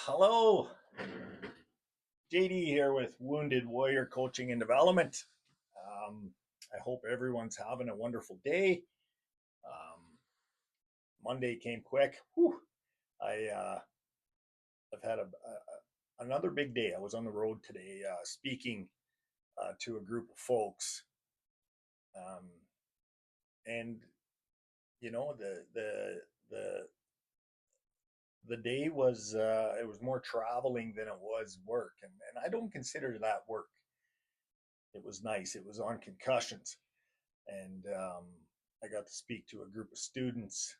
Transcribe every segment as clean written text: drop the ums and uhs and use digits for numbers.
Hello, JD here with Wounded Warrior Coaching and Development. I hope everyone's having a wonderful day. Monday came quick. Whew. I've had another big day. I was on the road today speaking to a group of folks, um, and the the day was it was more traveling than it was work, and I don't consider that work. It was nice. It was on concussions, and I got to speak to a group of students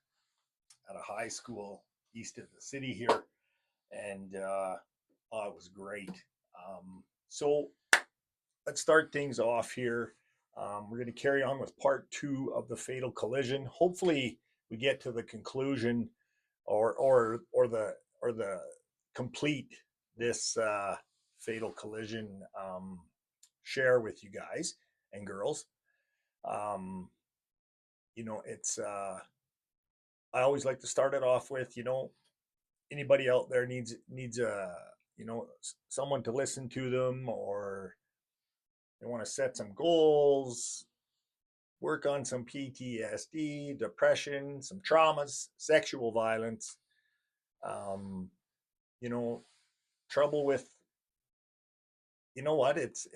at a high school east of the city here, and oh, it was great. So let's start things off here. We're going to carry on with part two of the fatal collision. Hopefully, we get to the conclusion, or the complete this fatal collision share with you guys and girls. Um, it's I always like to start it off with, anybody out there needs a someone to listen to them, or they want to set some goals, work on some PTSD, depression, some traumas, sexual violence, um, you know, trouble with, what, it's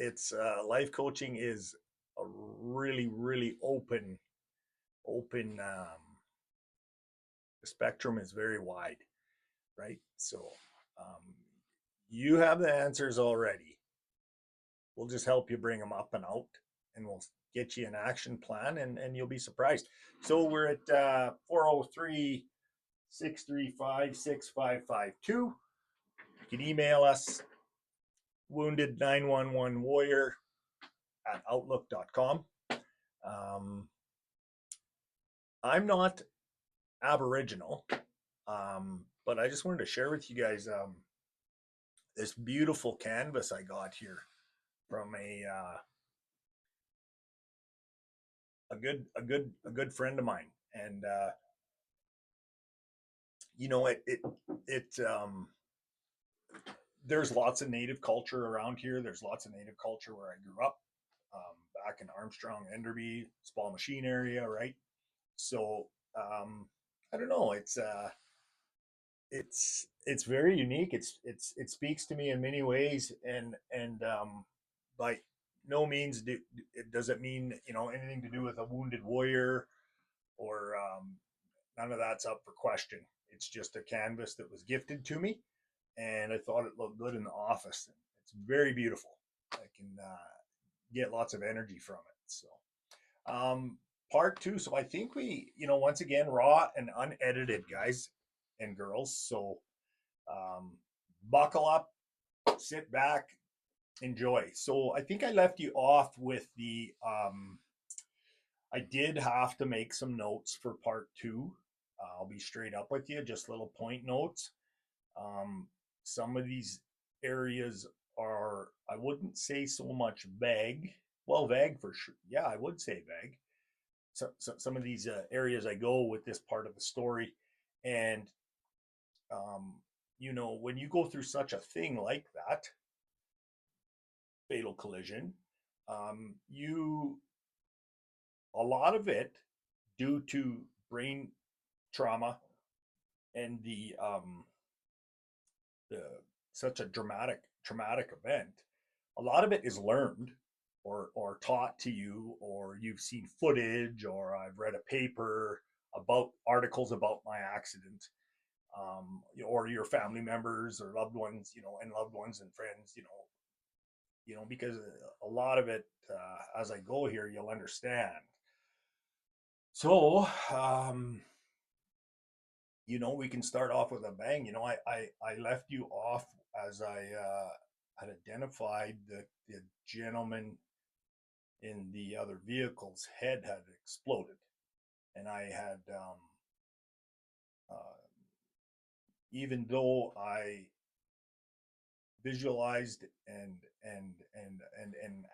life coaching is a really, really open. The spectrum is very wide, right? So um, you have the answers already. We'll just help you bring them up and out, and we'll get you an action plan, and you'll be surprised. So we're at 403 635 6552. You can email us wounded911warrior at outlook.com. Um, I'm not Aboriginal, but I just wanted to share with you guys this beautiful canvas I got here from a good friend of mine, and it there's lots of native culture around here. There's lots of native culture where I grew up, back in Armstrong, Enderby, Spa-Machine area, right? So I don't know. It's very unique. It speaks to me in many ways, and by no means it doesn't mean anything to do with a wounded warrior, or none of that's up for question. It's just a canvas that was gifted to me, and I thought it looked good in the office. It's very beautiful. I can get lots of energy from it. So um, part two. So I think we, once again, raw and unedited, guys and girls. So um, buckle up, sit back, enjoy. So I think I left you off with the. I did have to make some notes for part two. I'll be straight up with you, just little point notes. Um, some of these areas are, I wouldn't say so much vague. Well, vague for sure. Yeah, I would say vague. So some of these areas I go with this part of the story, and um, when you go through such a thing like that, fatal collision, you a lot of it due to brain trauma and the such a traumatic event. A lot of it is learned or taught to you, or you've seen footage, or I've read a paper about articles about my accident, or your family members or loved ones, and loved ones and friends, because a lot of it, as I go here, you'll understand. So, we can start off with a bang. I left you off as I had identified the gentleman in the other vehicle's head had exploded, and I had, uh, even though I visualized and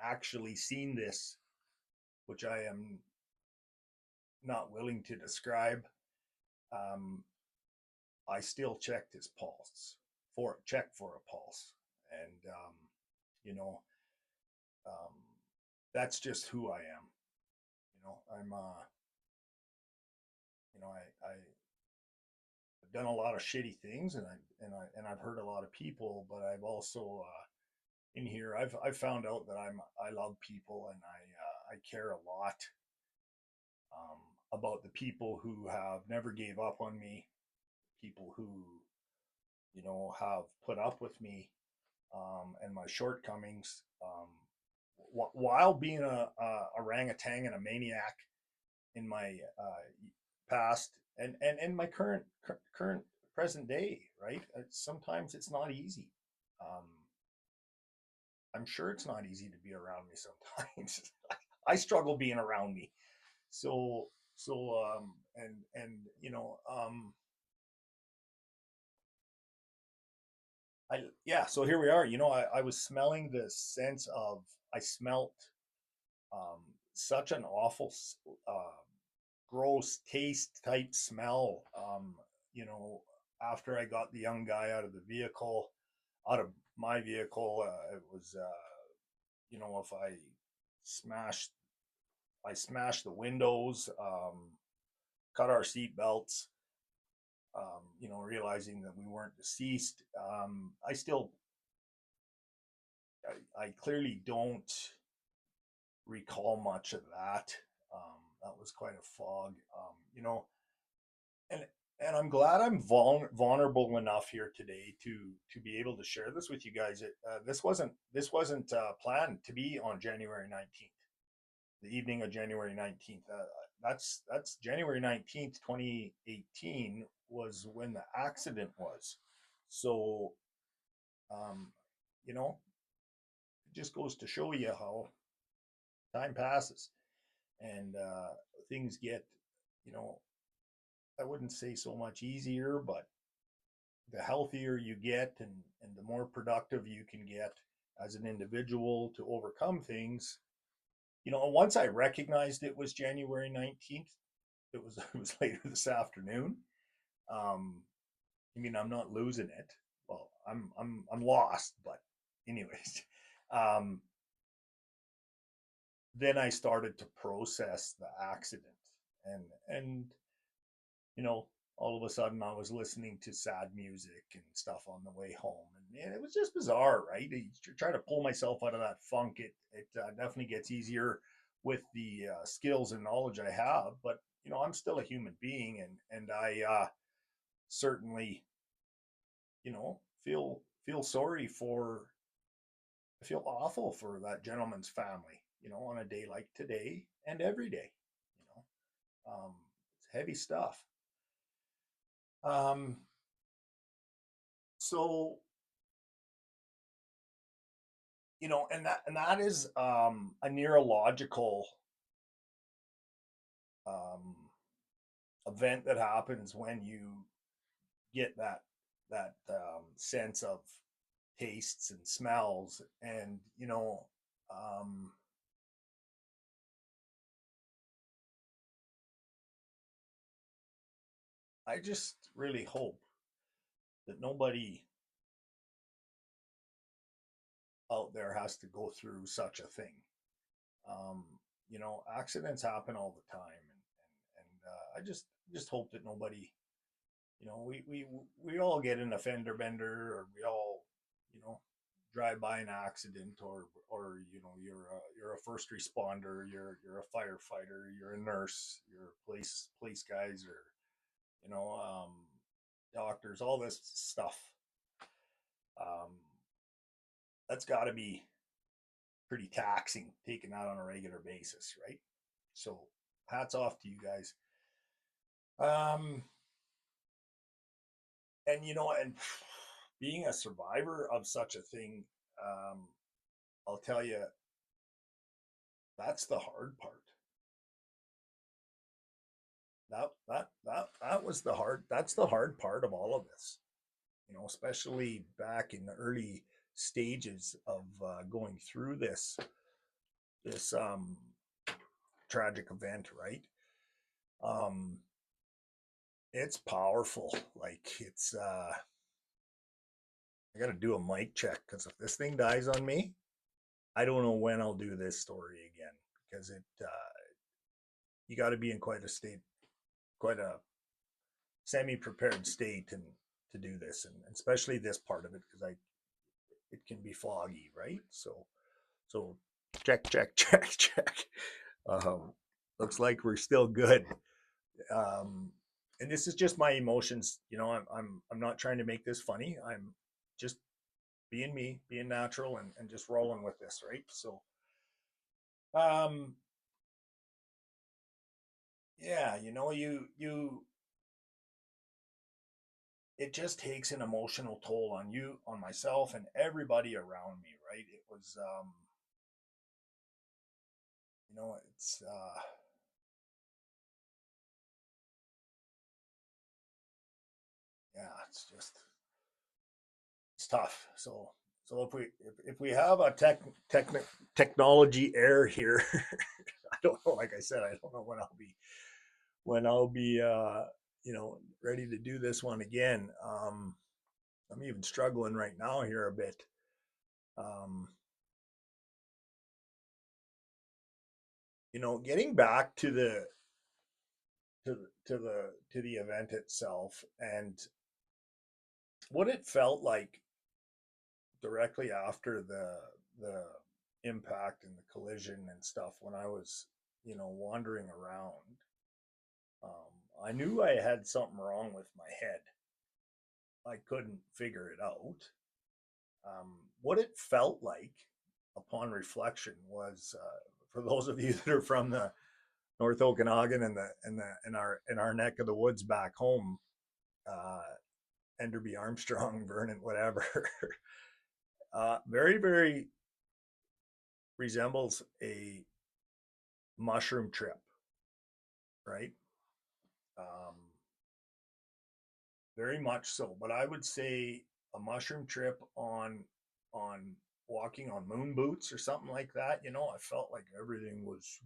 actually seen this, which I am not willing to describe, um, I still checked his pulse, check for a pulse. And you know, um, that's just who I am. I'm I've done a lot of shitty things, and I've hurt a lot of people, but I've also in here I've found out that I love people, and I care a lot um, about the people who have never gave up on me, people who have put up with me and my shortcomings, while being a orangutan and a maniac in my past, and my current present day. Right? Sometimes it's not easy. Um, I'm sure it's not easy to be around me sometimes. I struggle being around me. So and so here we are. I was smelling the sense of I smelt um, such an awful, uh, gross taste type smell. You know, after I got the young guy out of my vehicle, it was, if smashed, I smashed the windows, cut our seat belts. Realizing that we weren't deceased. I clearly don't recall much of that. That was quite a fog. And and I'm glad I'm vulnerable enough here today to be able to share this with you guys. This wasn't planned to be on January 19th, the evening of January 19th. That's January 19th, 2018 was when the accident was. So, um, you know, it just goes to show you how time passes and things get, you know, I wouldn't say so much easier, but the healthier you get and the more productive you can get as an individual to overcome things. Once I recognized it was January 19th, it was later this afternoon. Um, I'm not losing it. Well, I'm lost, but anyways, um, then I started to process the accident, and you know, all of a sudden I was listening to sad music and stuff on the way home, and it was just bizarre, right? I try to pull myself out of that funk. It definitely gets easier with the skills and knowledge I have, but I'm still a human being, and I certainly feel sorry for. I feel awful for that gentleman's family, on a day like today and every day. It's heavy stuff. Um, so and that is a neurological um, event that happens when you get that sense of tastes and smells, and um, I just really hope that nobody out there has to go through such a thing. Um, accidents happen all the time, and I just hope that nobody, we all get in a fender bender, or we all, you know, drive by an accident, or you're a first responder, you're a firefighter, you're a nurse, you're police guys, or you know um, doctors, all this stuff. Um, that's got to be pretty taxing, taking that on a regular basis, right? So hats off to you guys. Um, and being a survivor of such a thing, um, I'll tell you, that's the hard part. That's the hard part of all of this. Especially back in the early stages of going through this tragic event, right? Um, it's powerful. Like I got to do a mic check because if this thing dies on me, I don't know when I'll do this story again because you got to be in quite a semi-prepared state and to do this, and especially this part of it because it can be foggy, right? So check, check, check, check. Um, Looks like we're still good. Um, and this is just my emotions. I'm not trying to make this funny. I'm just being me, being natural, and just rolling with this, right? So, um, yeah, it just takes an emotional toll on you, on myself, and everybody around me, right? It was, it's, yeah, it's tough. So if we have a technology error here, I don't know. Like I said, I don't know when I'll be ready to do this one again. I'm even struggling right now here a bit. Um, Getting back to the event itself and what it felt like directly after the impact and the collision and stuff when I was wandering around. I knew I had something wrong with my head. I couldn't figure it out. What it felt like upon reflection was, for those of you that are from the North Okanagan and in our neck of the woods back home, uh, Enderby, Armstrong, Vernon, whatever, very very resembles a mushroom trip, right? Um, Very much so. But I would say a mushroom trip on walking on moon boots or something like that. I felt like everything was,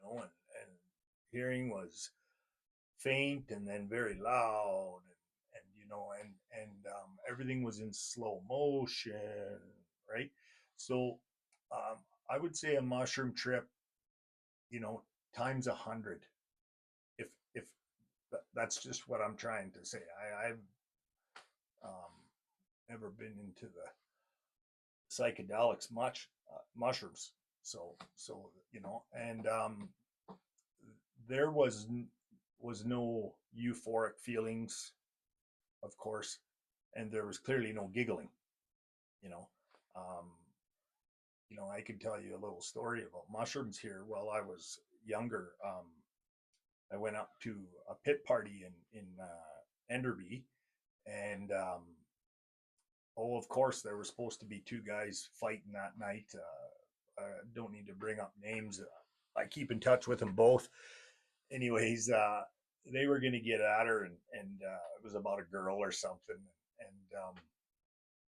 and hearing was faint and then very loud, and everything was in slow motion, right? So um, I would say a mushroom trip, you know, times 100. If that's just what I'm trying to say. I've um, never been into the psychedelics much, mushrooms. And there was no euphoric feelings, of course, and there was clearly no giggling. You know, um, I could tell you a little story about mushrooms here. While I was younger, I went up to a pit party in Enderby, and oh, of course, there were supposed to be two guys fighting that night. I don't need to bring up names. I keep in touch with them both. Anyways, they were going to get at her, and it was about a girl or something. And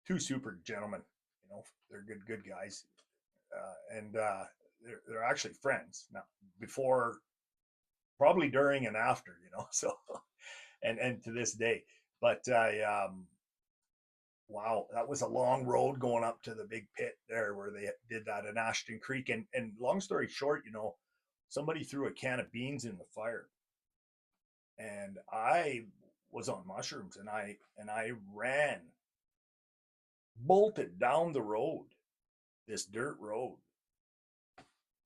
two super gentlemen, they're good guys, and they're actually friends now. Before, probably during and after, so and to this day. But I wow, that was a long road going up to the big pit there where they did that in Ashton Creek. And long story short, somebody threw a can of beans in the fire, and I was on mushrooms, and I ran, bolted down the road, this dirt road,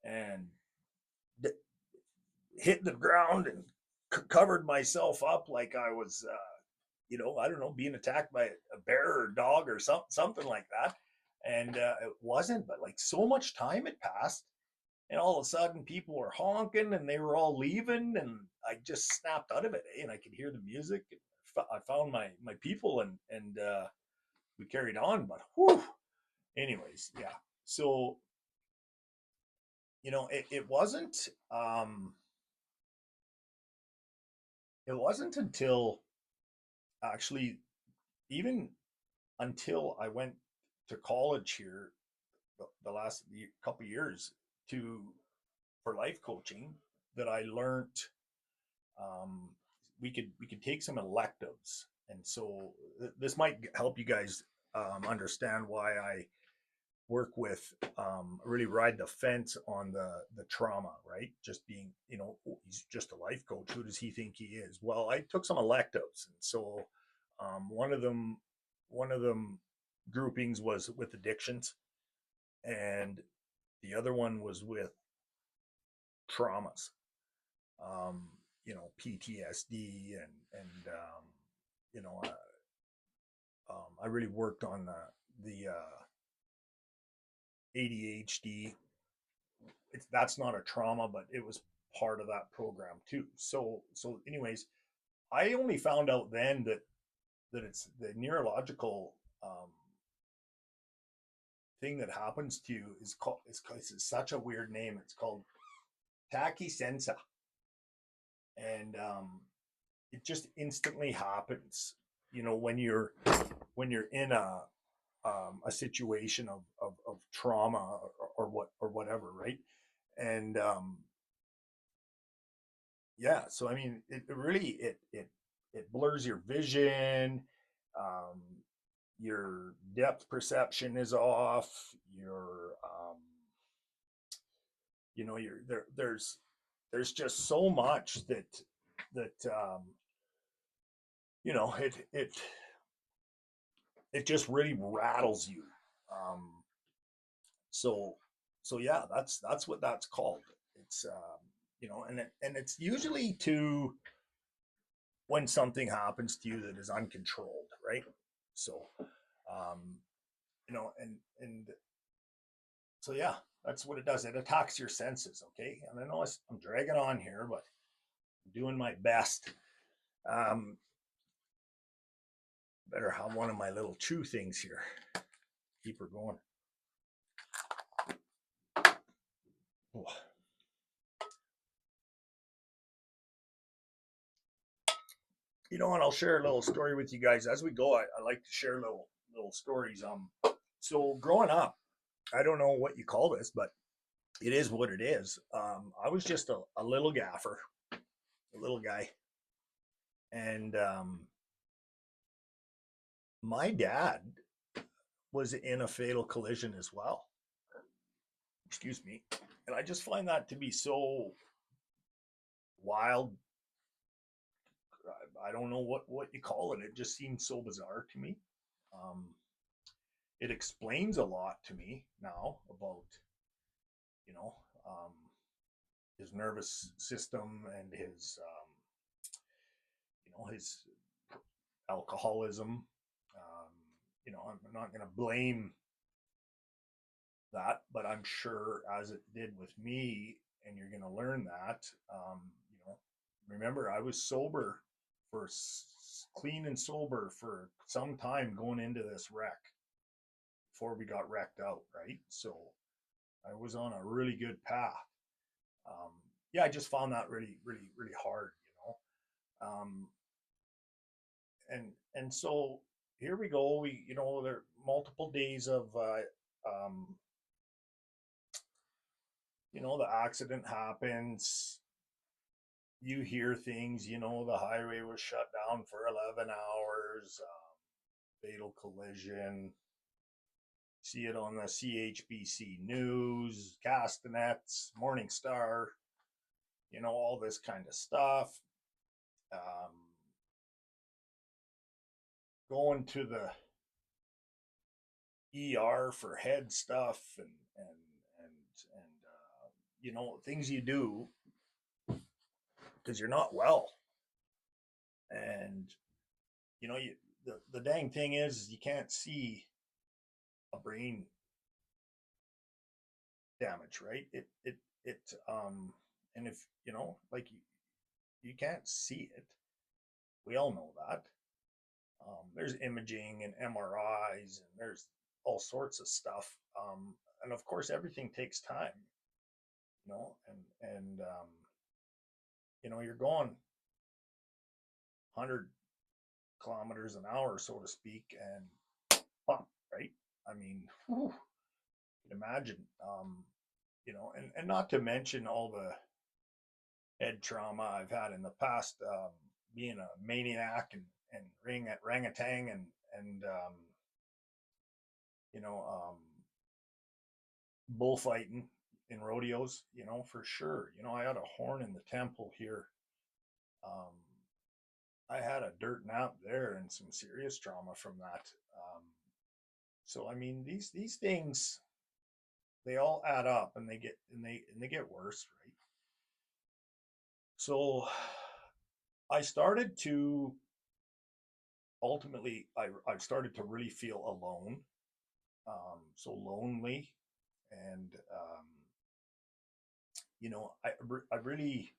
and hit the ground and covered myself up like I was, I don't know, being attacked by a bear or a dog or something like that. And it wasn't, but like so much time had passed, and all of a sudden people were honking and they were all leaving, and I just snapped out of it, and I could hear the music. I found my people, and we carried on. But whew, anyways, yeah. So um, it wasn't until actually even until I went to college here the last couple of years to for life coaching that I learned, um, we could take some electives, And so this might help you guys understand why I work with really ride the fence on the trauma, right? Just being, you know, oh, he's just a life coach. Who does he think he is? Well, I took some electives, and so one of them groupings was with addictions, and the other one was with traumas. You know, PTSD and you know, I really worked on the ADHD. That's not a trauma, but it was part of that program too. So anyways, I only found out then that it's the neurological thing that happens to you is called it's such a weird name. It's called tachysensa, and it just instantly happens. You know, when you're in a situation of trauma or whatever, right? And yeah, so I mean, it really it blurs your vision. Um, your depth perception is off. Your you know, you're there. There's just so much that you know it just really rattles you. Um, so so yeah, that's what that's called. It's you know, and it's usually to when something happens to you that is uncontrolled, right? So um, you know, and so yeah, that's what it does. It attacks your senses. Okay, and I know I'm dragging on here, but I'm doing my best. Um, better have one of my little chew things here. Keep her going. Oh. You know, and I'll share a little story with you guys as we go. I like to share little stories. So growing up, I don't know what you call this, but it is what it is. I was just a little gaffer, a little guy, and my dad was in a fatal collision as well. Excuse me, and I just find that to be so wild. I don't know what you call it. It just seems so bizarre to me. Um, it explains a lot to me now about you know um, his nervous system and his you know his alcoholism. Um, you know, I'm not going to blame that, but I'm sure as it did with me, and you're going to learn that. You know, remember I was sober for clean and sober for some time going into this wreck before we got wrecked out, right? So I was on a really good path. Um, yeah, I just found that really hard, you know. And so here we go. We you know there are multiple days of you know the accident happens. You hear things. You know the highway was shut down for 11 hours. Fatal collision. See it on the CHBC News, Castanets, Morning Star. You know all this kind of stuff. Um, going to the ER for head stuff and you know things you do because you're not well, and you know the dang thing is you can't see a brain damage, right? It and if you know like you can't see it. We all know that. There's imaging and MRIs and there's all sorts of stuff, and of course everything takes time, you know, and you know you're going 100 kilometers an hour, so to speak, and bump, right? I mean, whew, you can imagine, you know, and not to mention all the head trauma I've had in the past, being a maniac and and orangutan and you know bullfighting in rodeos, for sure. I had a horn in the temple here. Um, I had a dirt nap there and some serious trauma from that. So I mean, these things, they all add up, and they get worse, right? So I started to ultimately I started to really feel alone, so lonely, and I really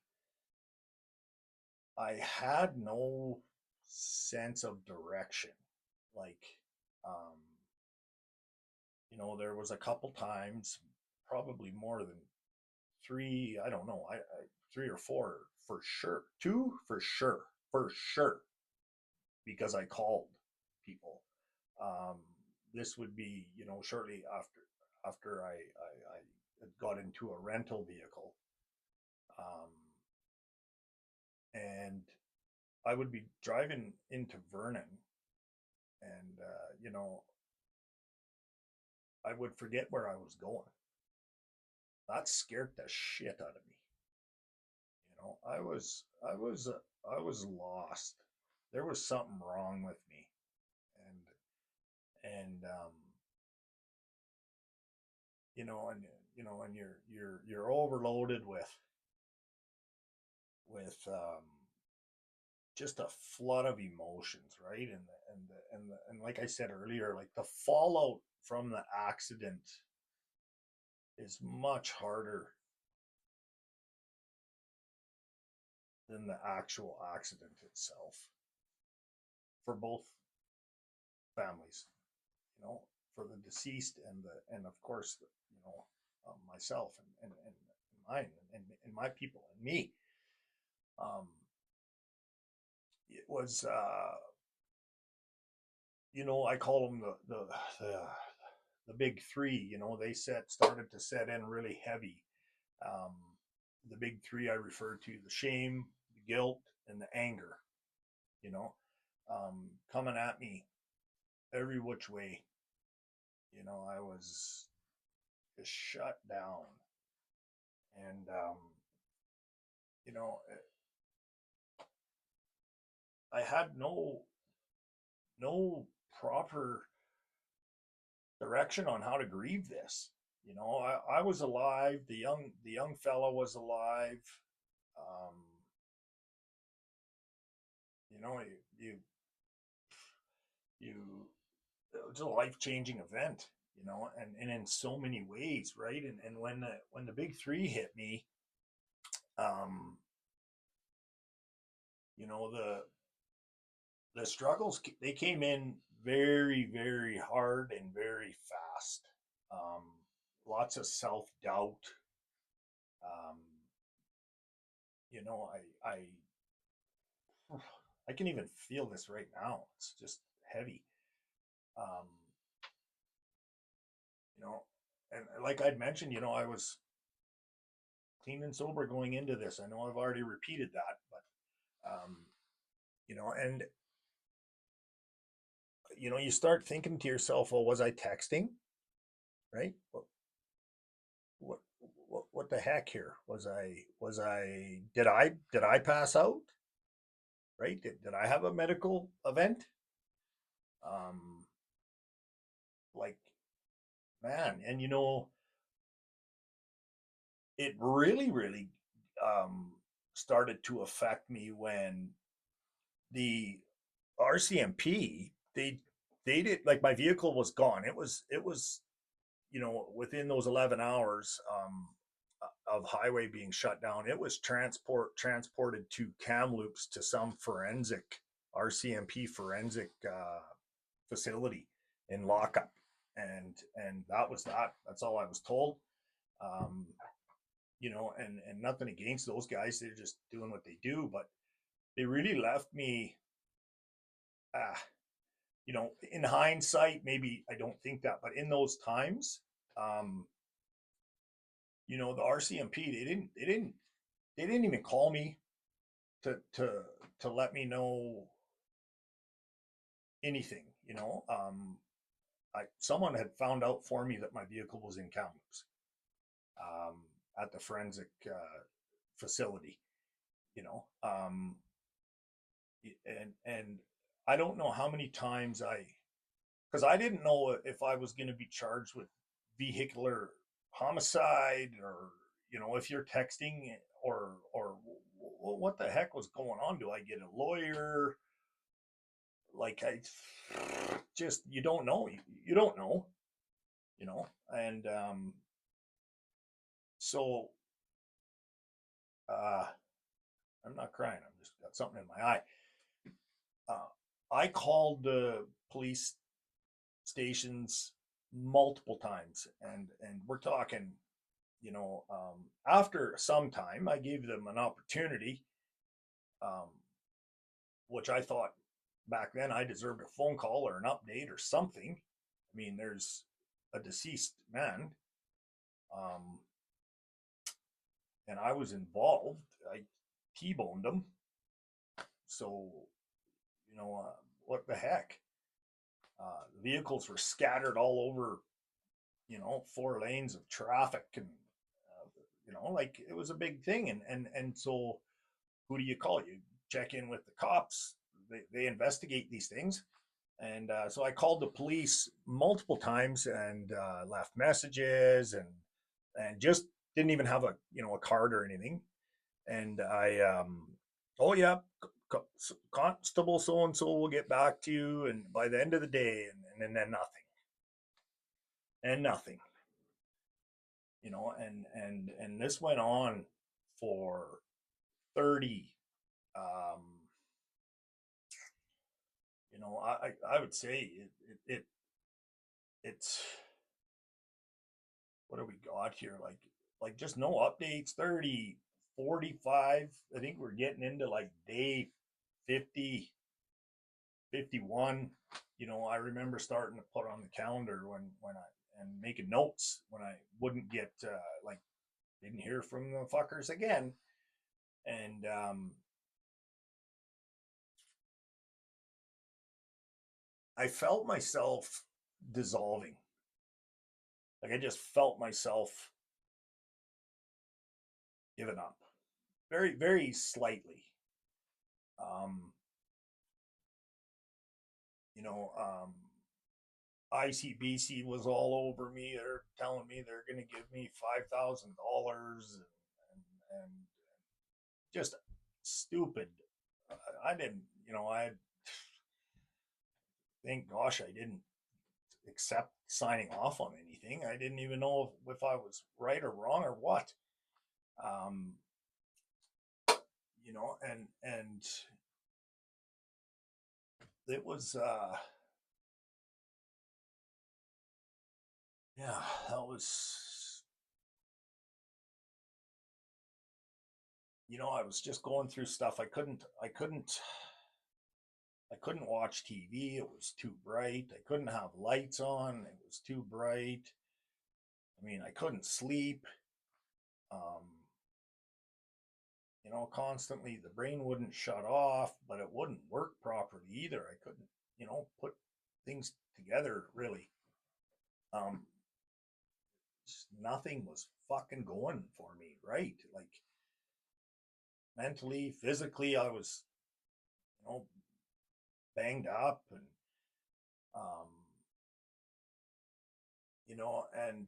I had no sense of direction. Like, um, there was a couple times, probably more than three. I don't know. Three or four for sure. Two for sure, because I called people. Um, this would be, shortly after I got into a rental vehicle, um, and I would be driving into Vernon, and I would forget where I was going. That scared the shit out of me. I was lost. There was something wrong with me, and and you're overloaded with just a flood of emotions, right? And like I said earlier, like the fallout from the accident is much harder than the actual accident itself for both families, you know, for the deceased and of course, myself and mine and my people and me. Um, it was, I call them the big three. They started to set in really heavy. Um, the big three I refer to: the shame, the guilt, and the anger. You know, coming at me every which way. I was just shut down, and you know, I had no proper direction on how to grieve this. I was alive. The young fella was alive. Um, you you it's a life changing event. And in so many ways, right? And when the big three hit me, um, the struggles, they came in very very hard and very fast. Um, Lots of self doubt. Um, I can even feel this right now. It's just heavy. Um, you know, and like I'd mentioned, I was clean and sober going into this. I know I've already repeated that, but and you start thinking to yourself, well, was I texting? Right? What, what the heck here? Did I pass out? Right? Did I have a medical event? Um, like, man, and it really, really started to affect me when the RCMP, they did, like, my vehicle was gone. It was within those 11 hours of highway being shut down, it was transported to Kamloops to some forensic RCMP forensic facility in lockup, and that was that. That's all I was told. Um, and nothing against those guys; they're just doing what they do, but they really left me. Uh, in hindsight, maybe I don't think that, but in those times, um, the RCMP, they didn't even call me to to let me know anything, you know. Someone had found out for me that my vehicle was in Kamloops, um, at the forensic facility, you know. And I don't know how many times because I didn't know if I was going to be charged with vehicular homicide, or if you're texting, or what the heck was going on. Do I get a lawyer? Like, I just, you don't know. You don't know, and so uh, I'm not crying. I'm just got something in my eye. Uh, I called the police stations multiple times, and we're talking, after some time, I gave them an opportunity, um, which I thought back then I deserved a phone call or an update or something. I mean, there's a deceased man, um, and I was involved. I T-boned him. So, what the heck? The vehicles were scattered all over, 4 lanes of traffic, and like, it was a big thing. And so, who do you call? You check in with the cops. They investigate these things. And so I called the police multiple times, and left messages, and just didn't even have a card or anything. And oh yeah, constable so and so will get back to you, and by the end of the day, and then nothing, and nothing, and this went on for 30. Um, I would say it's what do we got here? Like just no updates. 30, 45. I think we're getting into like day 50, 51. I remember starting to put on the calendar when I and making notes when I wouldn't get like, didn't hear from the fuckers again. And I felt myself dissolving. Like, I just felt myself giving up, very, very slightly. Um, you know, ICBC was all over me. They're telling me they're going to give me $5,000, and just stupid. I didn't, I thank gosh I didn't accept signing off on anything. I didn't even know if I was right or wrong or what. Um, and it was, yeah, that was, I was just going through stuff. I couldn't watch TV. It was too bright. I couldn't have lights on. It was too bright. I mean, I couldn't sleep. Um, constantly the brain wouldn't shut off, but it wouldn't work properly either. I couldn't, put things together really. Um, Nothing was fucking going for me, right? Like, mentally, physically, I was, you know, banged up, um, and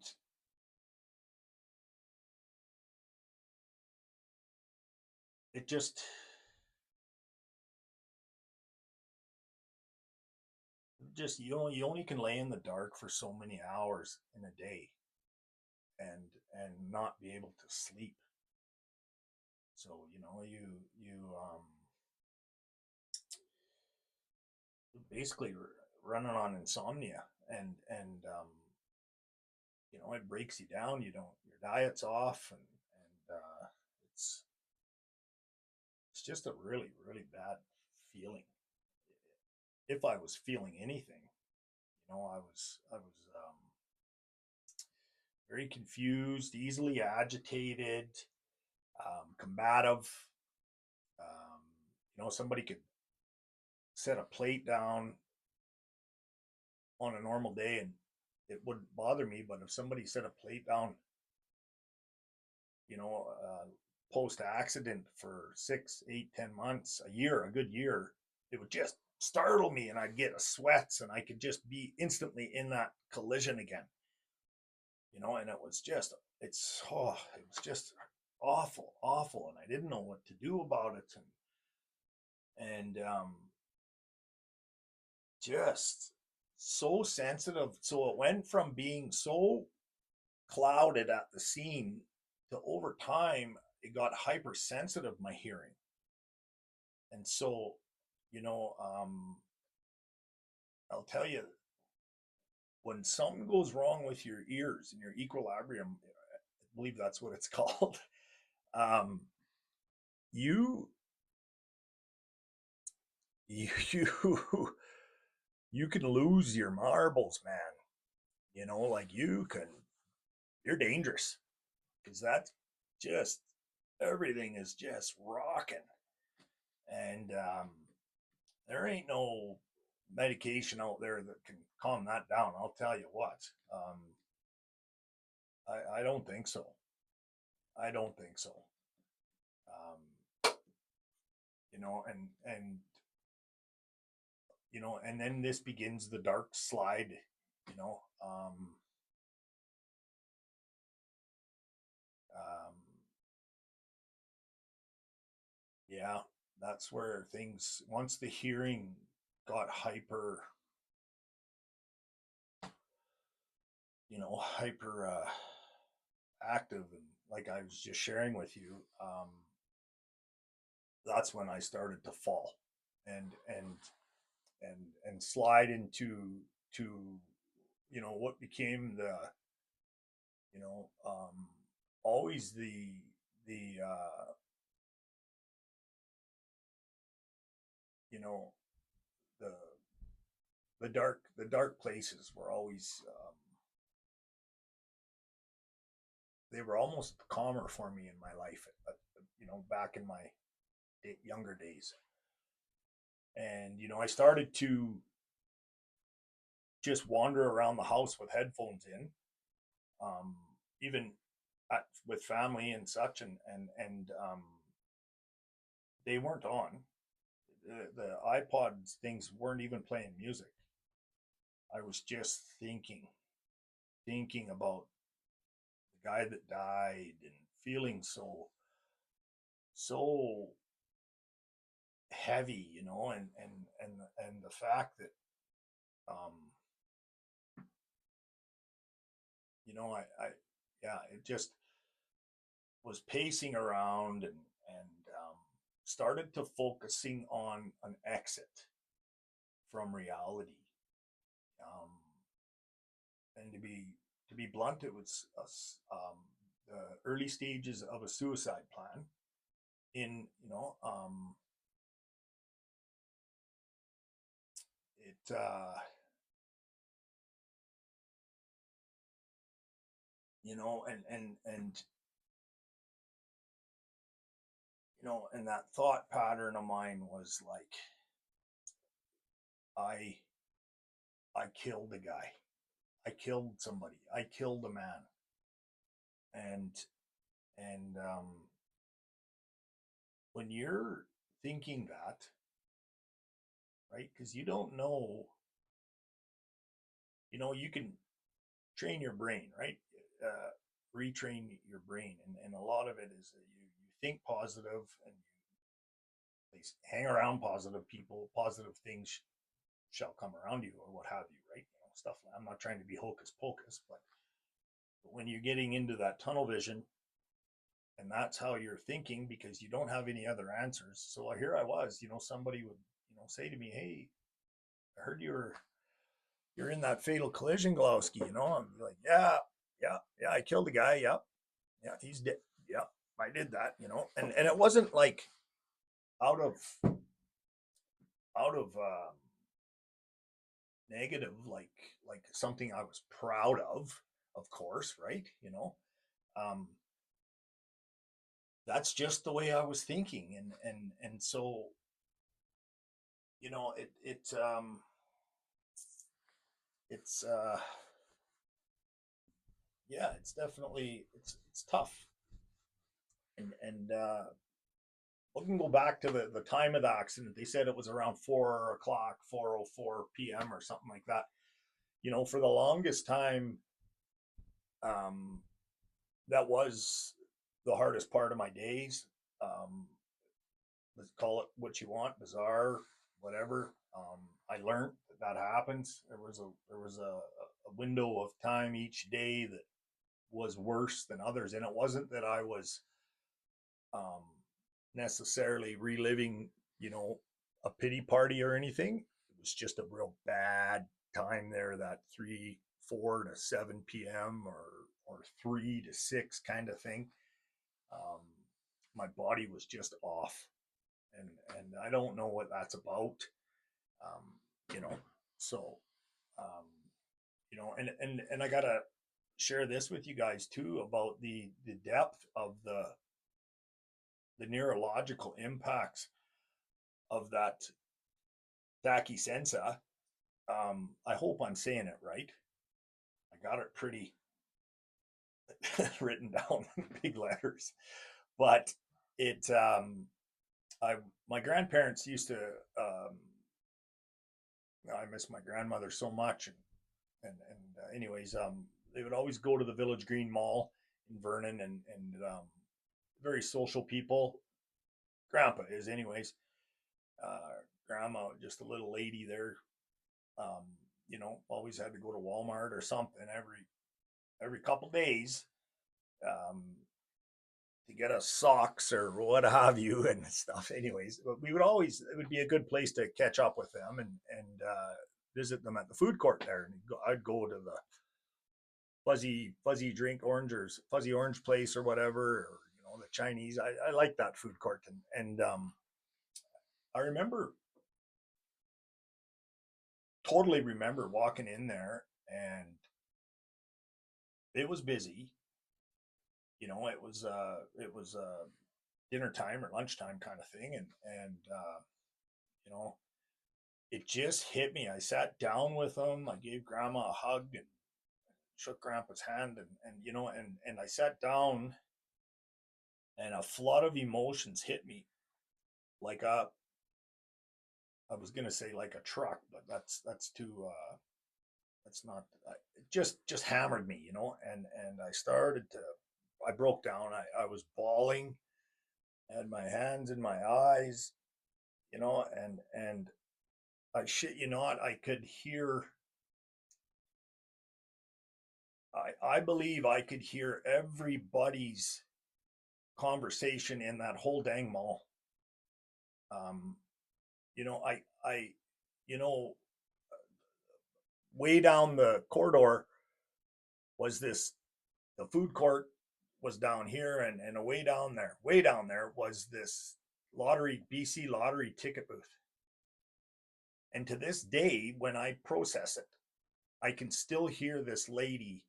it just you only can lay in the dark for so many hours in a day, and not be able to sleep. So you basically running on insomnia, and it breaks you down. You don't Your diet's off, and it's it's just a really, really bad feeling. If I was feeling anything, I was very confused, easily agitated, combative. Um, somebody could set a plate down on a normal day and it wouldn't bother me. But if somebody set a plate down, you know, post accident for 6, 8, 10 months, a year, a good year, it would just startle me and I'd get a sweats and I could just be instantly in that collision again, you know, and it was just, it was just awful, awful. And I didn't know what to do about it. And just so sensitive. So it went from being so clouded at the scene to over time, it got hypersensitive, my hearing. And so, you know, I'll tell you, when something goes wrong with your ears and your equilibrium, I believe that's what it's called. Um, you, you, you can lose your marbles, man. You know, like you're dangerous because that's just everything is just rocking, and there ain't no medication out there that can calm that down. I'll tell you what. I don't think so. I don't think so. Um, you know, and then this begins the dark slide. You know, um, yeah, that's where things once the hearing got hyper, hyper active, and like I was just sharing with you, that's when I started to fall and slide to what became the you know always the you know the the dark places were always they were almost calmer for me in my life, back in my younger days. And I started to just wander around the house with headphones in, um, even with family and such, and they weren't on. The iPods things weren't even playing music. I was just thinking about the guy that died and feeling so heavy, and the fact that um, I yeah, it just was pacing around and started to focusing on an exit from reality. Um, and to be blunt, it was the early stages of a suicide plan. In it and that thought pattern of mine was like, I I killed a guy. I killed somebody. I killed a man. And when you're thinking that, right? Because you don't know, you can train your brain, right? Retrain your brain, and a lot of it is that you think positive and you hang around positive people, positive things shall come around you, or what have you, right? Stuff. I'm not trying to be hocus pocus, but when you're getting into that tunnel vision, and that's how you're thinking because you don't have any other answers. So here I was, somebody would, say to me, "Hey, I heard you're in that fatal collision, Glowski." I'm like, "Yeah, yeah, yeah, I killed a guy. Yeah, yeah, he's dead. Yeah, I did that." And it wasn't like out of negative, like something I was proud of course, right? Um, that's just the way I was thinking, and so it it's yeah, it's definitely it's tough. And we can go back to the time of the accident. They said it was around 4 o'clock, 4:04 p.m. or something like that. You know, for the longest time, um, that was the hardest part of my days. Um, let's call it what you want, bizarre, whatever. I learned that happens. There was a window of time each day that was worse than others, and it wasn't that I was um, necessarily reliving, you know, a pity party or anything. It was just a real bad time there. That 4 to 7 p.m. or 3 to 6 kind of thing. Um, my body was just off, and I don't know what that's about. Um, you know, so um, and I gotta share this with you guys too about the depth of the neurological impacts of that Thaki Sensa. I hope I'm saying it right. I got it pretty written down in big letters, but it I my grandparents used to I miss my grandmother so much, and anyways, they would always go to the Village Green Mall in Vernon, and very social people. Grandpa is, anyways. Grandma, just a little lady there. Um, always had to go to Walmart or something every couple days um, to get us socks or what have you and stuff. Anyways, but we would always it would be a good place to catch up with them and visit them at the food court there. And I'd go to the fuzzy drink orange or fuzzy orange place or whatever, or the Chinese. I like that food court, and I totally remember walking in there, and it was busy. It was dinner time or lunchtime kind of thing, and you know it just hit me. I sat down with them. I gave Grandma a hug and shook Grandpa's hand, and I sat down, and a flood of emotions hit me like a I was gonna say like a truck, but that's too that's not it just hammered me, and I broke down. I was bawling, had my hands in my eyes, and I shit you not, I could hear. I believe I could hear everybody's conversation in that whole dang mall. Um, I you know way down the corridor was this the food court was down here, and way down there was this BC lottery ticket booth. And to this day, when I process it, I can still hear this lady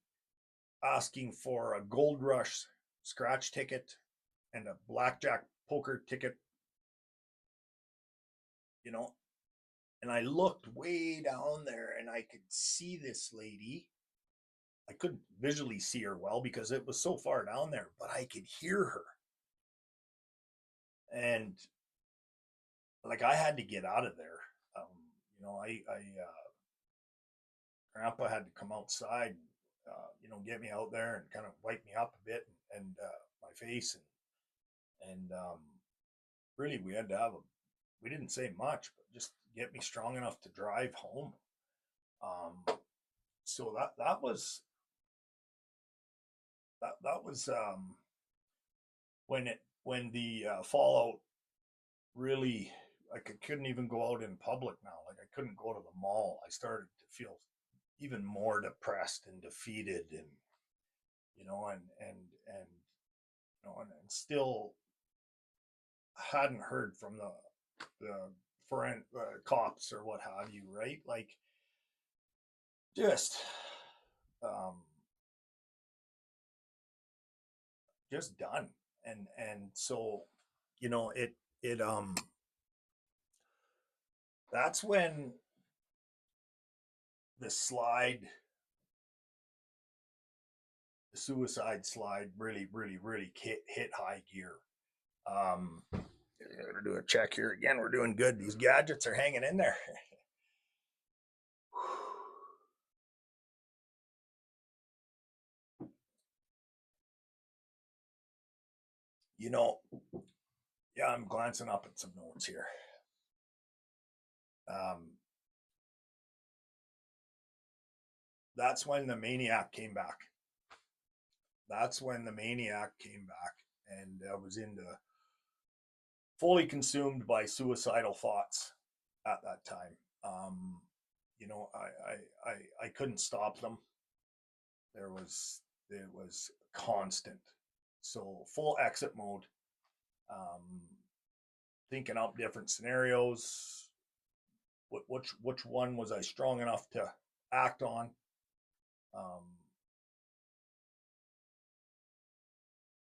asking for a Gold Rush scratch ticket and a blackjack poker ticket, you know. And I looked way down there and I could see this lady. I couldn't visually see her well because it was so far down there, but I could hear her. And like I had to get out of there. Grandpa had to come outside, get me out there and kind of wipe me up a bit and my face and really we had to we didn't say much, but just get me strong enough to drive home. So that was when the fallout really, like, I couldn't even go out in public now. Like I couldn't go to the mall. I started to feel even more depressed and defeated, and you know and and still hadn't heard from the foreign cops or what have you, right? Like just um just done. And so it that's when the slide, the suicide slide, really hit high gear. Gonna do a check here again. We're doing good. These gadgets are hanging in there. You know, yeah, I'm glancing up at some notes here. Um, that's when the maniac came back. That's when the maniac came back, and I was into fully consumed by suicidal thoughts at that time. You know, I couldn't stop them. It was constant. So full exit mode. Um, Thinking up different scenarios. Which one was I strong enough to act on? Um,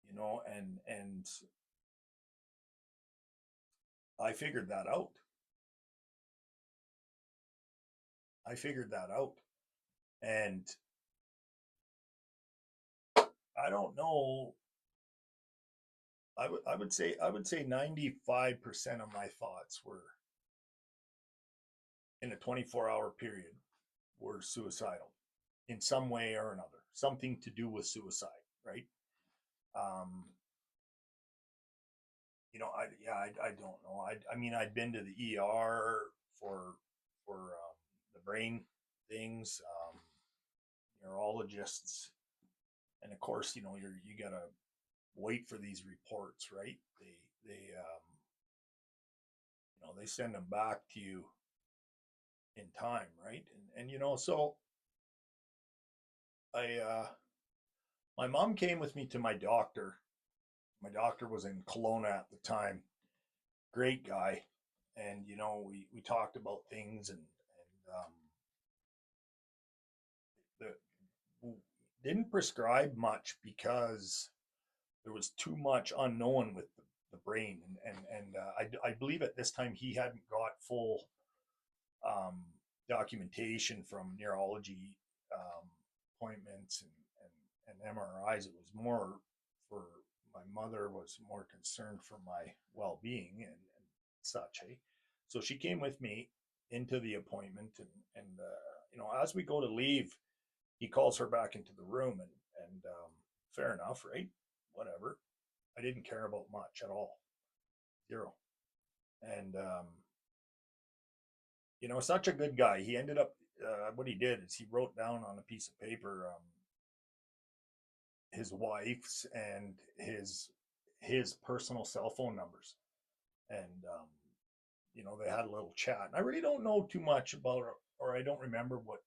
you know, and I figured that out. I figured that out, and I don't know. I would say 95% of my thoughts were in a 24-hour period were suicidal in some way or another, something to do with suicide, right? Um, you know, I don't know. I mean, I'd been to the ER for the brain things, neurologists, and of course, you know, you gotta wait for these reports, right? You know, they send them back to you in time, right? And you know, so I my mom came with me to my doctor. My doctor was in Kelowna at the time. Great guy, and you know, we talked about things, and the didn't prescribe much because there was too much unknown with the brain, I believe at this time he hadn't got full um, documentation from neurology um, appointments and MRIs. It was more for my mother was more concerned for my well-being and such. Hey, so she came with me into the appointment, and you know, as we go to leave, he calls her back into the room, and fair enough, right? Whatever. I didn't care about much at all, zero. And you know, such a good guy. He ended up what he did is he wrote down on a piece of paper his wife's and his personal cell phone numbers, and you know, they had a little chat. And I really don't know too much about, or I don't remember what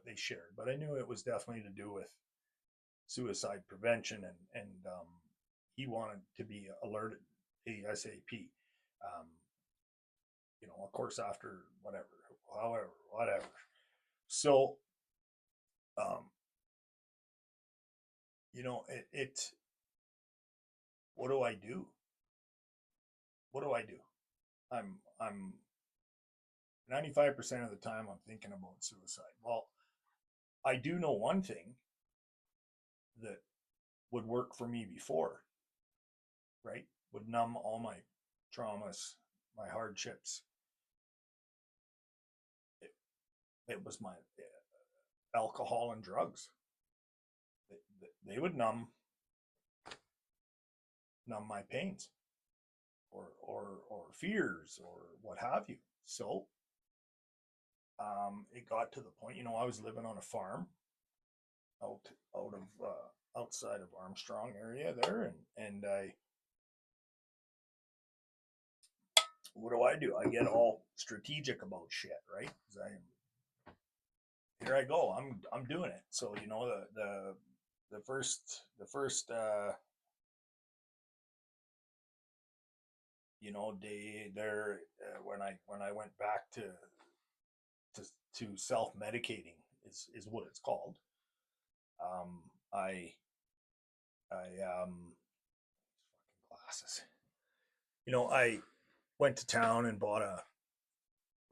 they shared, but I knew it was definitely to do with suicide prevention, and he wanted to be alerted ASAP. Um, you know, of course, after whatever, however, whatever. So, um, you know, it what do I do? What do I do? I'm 95% of the time I'm thinking about suicide. Well, I do know one thing that would work for me before, right? Would numb all my traumas, my hardships. It, it was my alcohol and drugs. They would numb my pains or fears or what have you. So it got to the point, you know, I was living on a farm out out of outside of Armstrong area there, and I what do? I get all strategic about shit, right? 'Cause here I go. I'm doing it. So you know the first you know day there when I went back to to self medicating is what it's called. Um, I I fucking glasses. You know, I went to town and bought a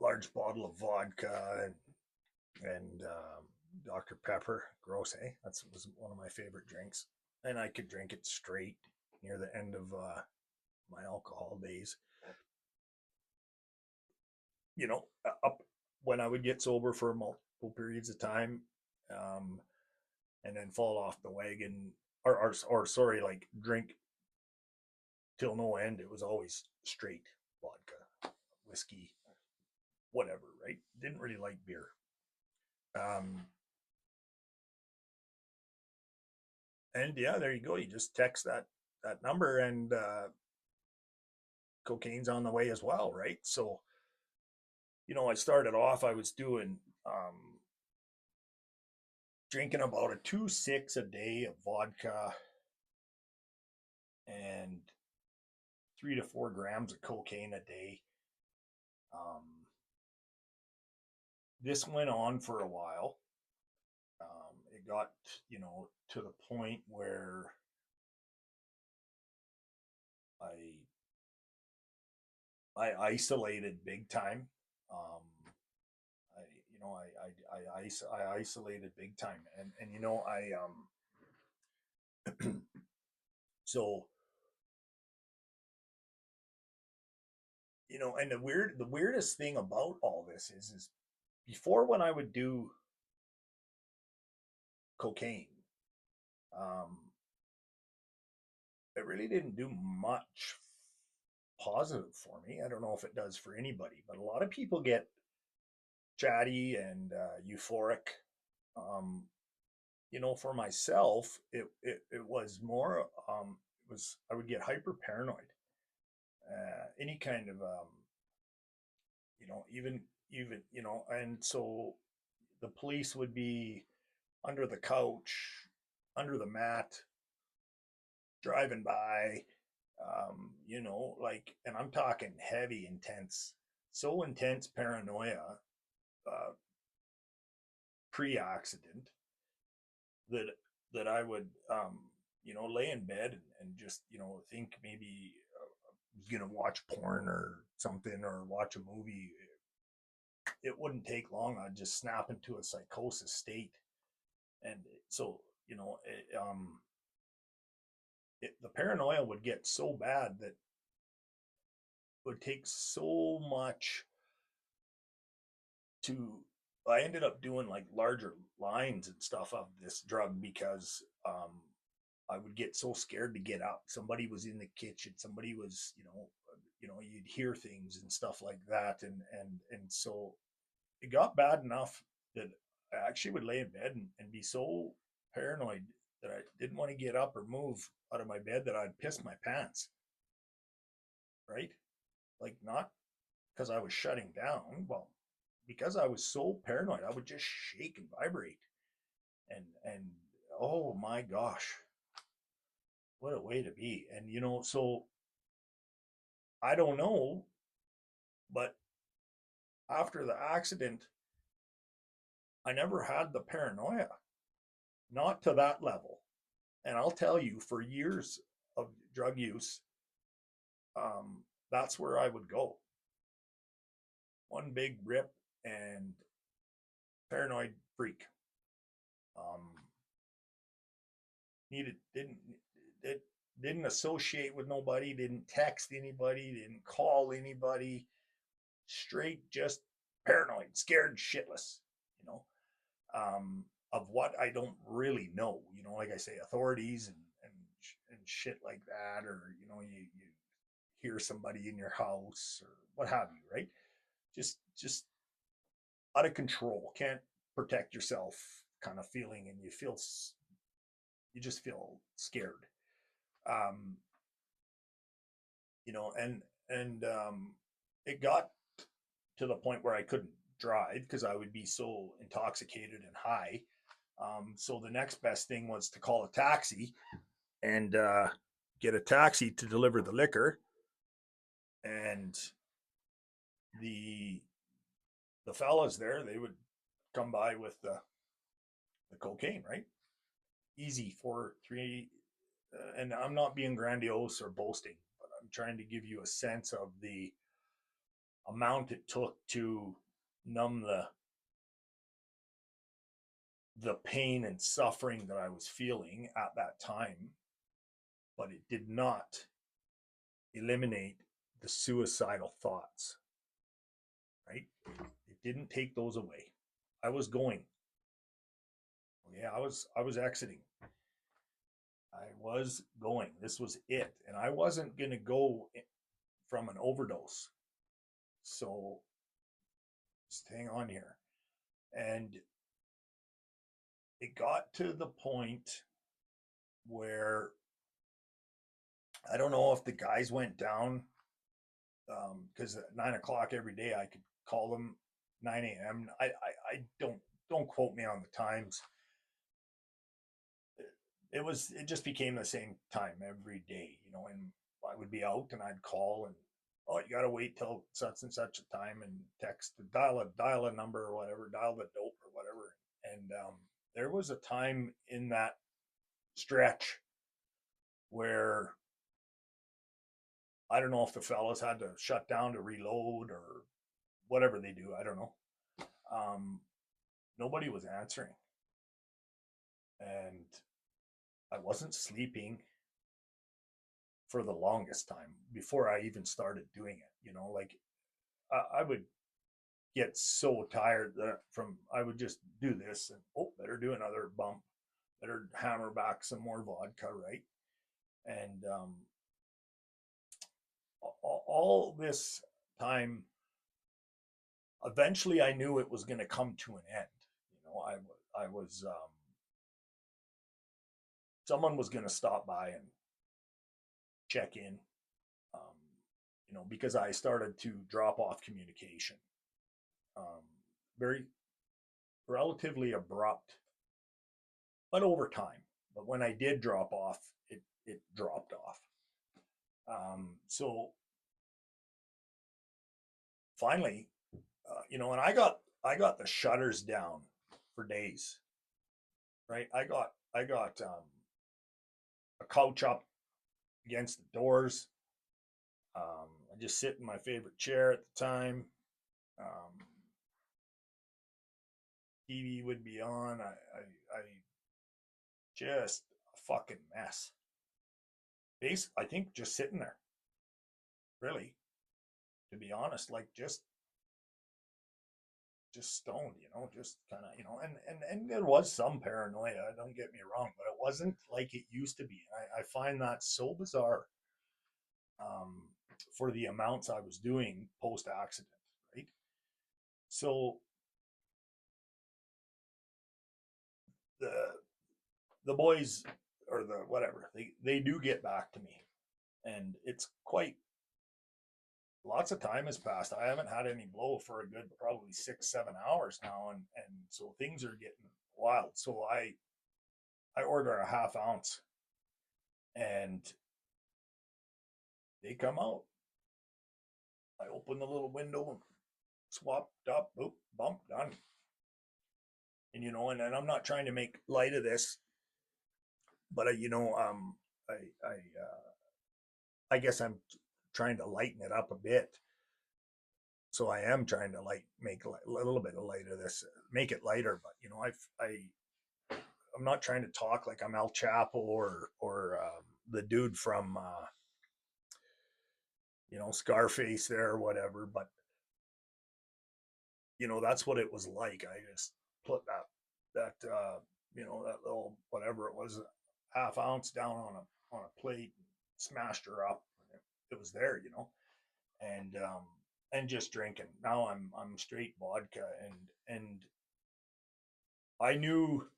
large bottle of vodka and and Dr. Pepper. Gross, eh? That was one of my favorite drinks, and I could drink it straight near the end of my alcohol days. Up when I would get sober for multiple periods of time, um, and then fall off the wagon, or sorry, like drink till no end. It was always straight vodka, whiskey, whatever. Right? Didn't really like beer. Um, and yeah, there you go. You just text that number, and cocaine's on the way as well, right? So I started off. I was doing drinking about a 2.6 a day of vodka and 3 to 4 grams of cocaine a day. Um, this went on for a while. It got, to the point where I I isolated big time. Um, I you know I isolated big time, and I so and the weirdest thing about all this is before, when I would do cocaine, um, it really didn't do much positive for me. I don't know if it does for anybody, but a lot of people get chatty and euphoric. Um, for myself, it was more. It was I would get hyper paranoid. Any kind of even and so the police would be under the couch, under the mat, driving by, like, and I'm talking heavy, intense, so intense paranoia, uh, pre-accident, that I would, lay in bed and just, think maybe I was gonna watch porn or something, or watch a movie. It wouldn't take long. I'd just snap into a psychosis state, and so the paranoia would get so bad that it would take so much to. I ended up doing like larger lines and stuff of this drug because I would get so scared to get up. Somebody was in the kitchen. Somebody was, you'd hear things and stuff like that, and so it got bad enough that I actually would lay in bed and be so paranoid that I didn't want to get up or move out of my bed that I'd piss my pants. Right? Like, not because I was shutting down. Well, because I was so paranoid, I would just shake and vibrate. And oh my gosh, what a way to be. And so I don't know, but after the accident, I never had the paranoia, not to that level. And I'll tell you, for years of drug use, that's where I would go. One big rip and paranoid freak. Um, needed didn't it didn't associate with nobody, didn't text anybody, didn't call anybody. Straight, just paranoid, scared shitless. You know, of what I don't really know. Like I say, authorities and shit like that, or you hear somebody in your house or what have you, right? Just out of control, can't protect yourself, kind of feeling, and you just feel scared. Um, and it got to the point where I couldn't drive because I would be so intoxicated and high. So the next best thing was to call a taxi and get a taxi to deliver the liquor, and the the fellas there, they would come by with the cocaine, right? Easy for three. And I'm not being grandiose or boasting, but I'm trying to give you a sense of the amount it took to numb the pain and suffering that I was feeling at that time, but it did not eliminate the suicidal thoughts, right? It didn't take those away. I was going. Yeah, I was exiting. I was going. This was it. And I wasn't going to go from an overdose. So just hang on here. And it got to the point where I don't know if the guys went down because at 9 o'clock every day I could call them 9 a.m. I don't quote me on the times. It just became the same time every day, and I would be out and I'd call and oh, you gotta wait till such and such a time and text dial a number or whatever, dial the dope or whatever. And there was a time in that stretch where I don't know if the fellas had to shut down to reload or whatever they do. I don't know. Um, Nobody was answering, and I wasn't sleeping for the longest time before I even started doing it. Like I would get so tired that I would just do this and oh, better do another bump, better hammer back some more vodka, right? And all this time, eventually, I knew it was going to come to an end. I was someone was going to stop by and check in, um, because I started to drop off communication. Um, Very relatively abrupt, but over time. But when I did drop off, it dropped off. So finally, and I got the shutters down for days, right? I got a couch up against the doors. I just sit in my favorite chair at the time. Um, TV would be on. I just a fucking mess. I think just sitting there, really, to be honest, like just stoned, just kind of, and there was some paranoia. Don't get me wrong, but it wasn't like it used to be. I find that so bizarre, um, for the amounts I was doing post accident, right? So the the boys or the whatever they do get back to me, and it's quite lots of time has passed. I haven't had any blow for a good probably 6-7 hours now, and so things are getting wild. So I order a half ounce, and they come out. I open the little window and swapped up, boop, bump, done. And and I'm not trying to make light of this, but I I I guess I'm trying to lighten it up a bit. So I am trying to make a little bit of light of this, make it lighter. But I'm not trying to talk like I'm El Chapo or the dude from Scarface there or whatever. But that's what it was like. I just put that little whatever it was, half ounce down on a plate, smashed her up. It was there, and just drinking. Now I'm straight vodka, and I knew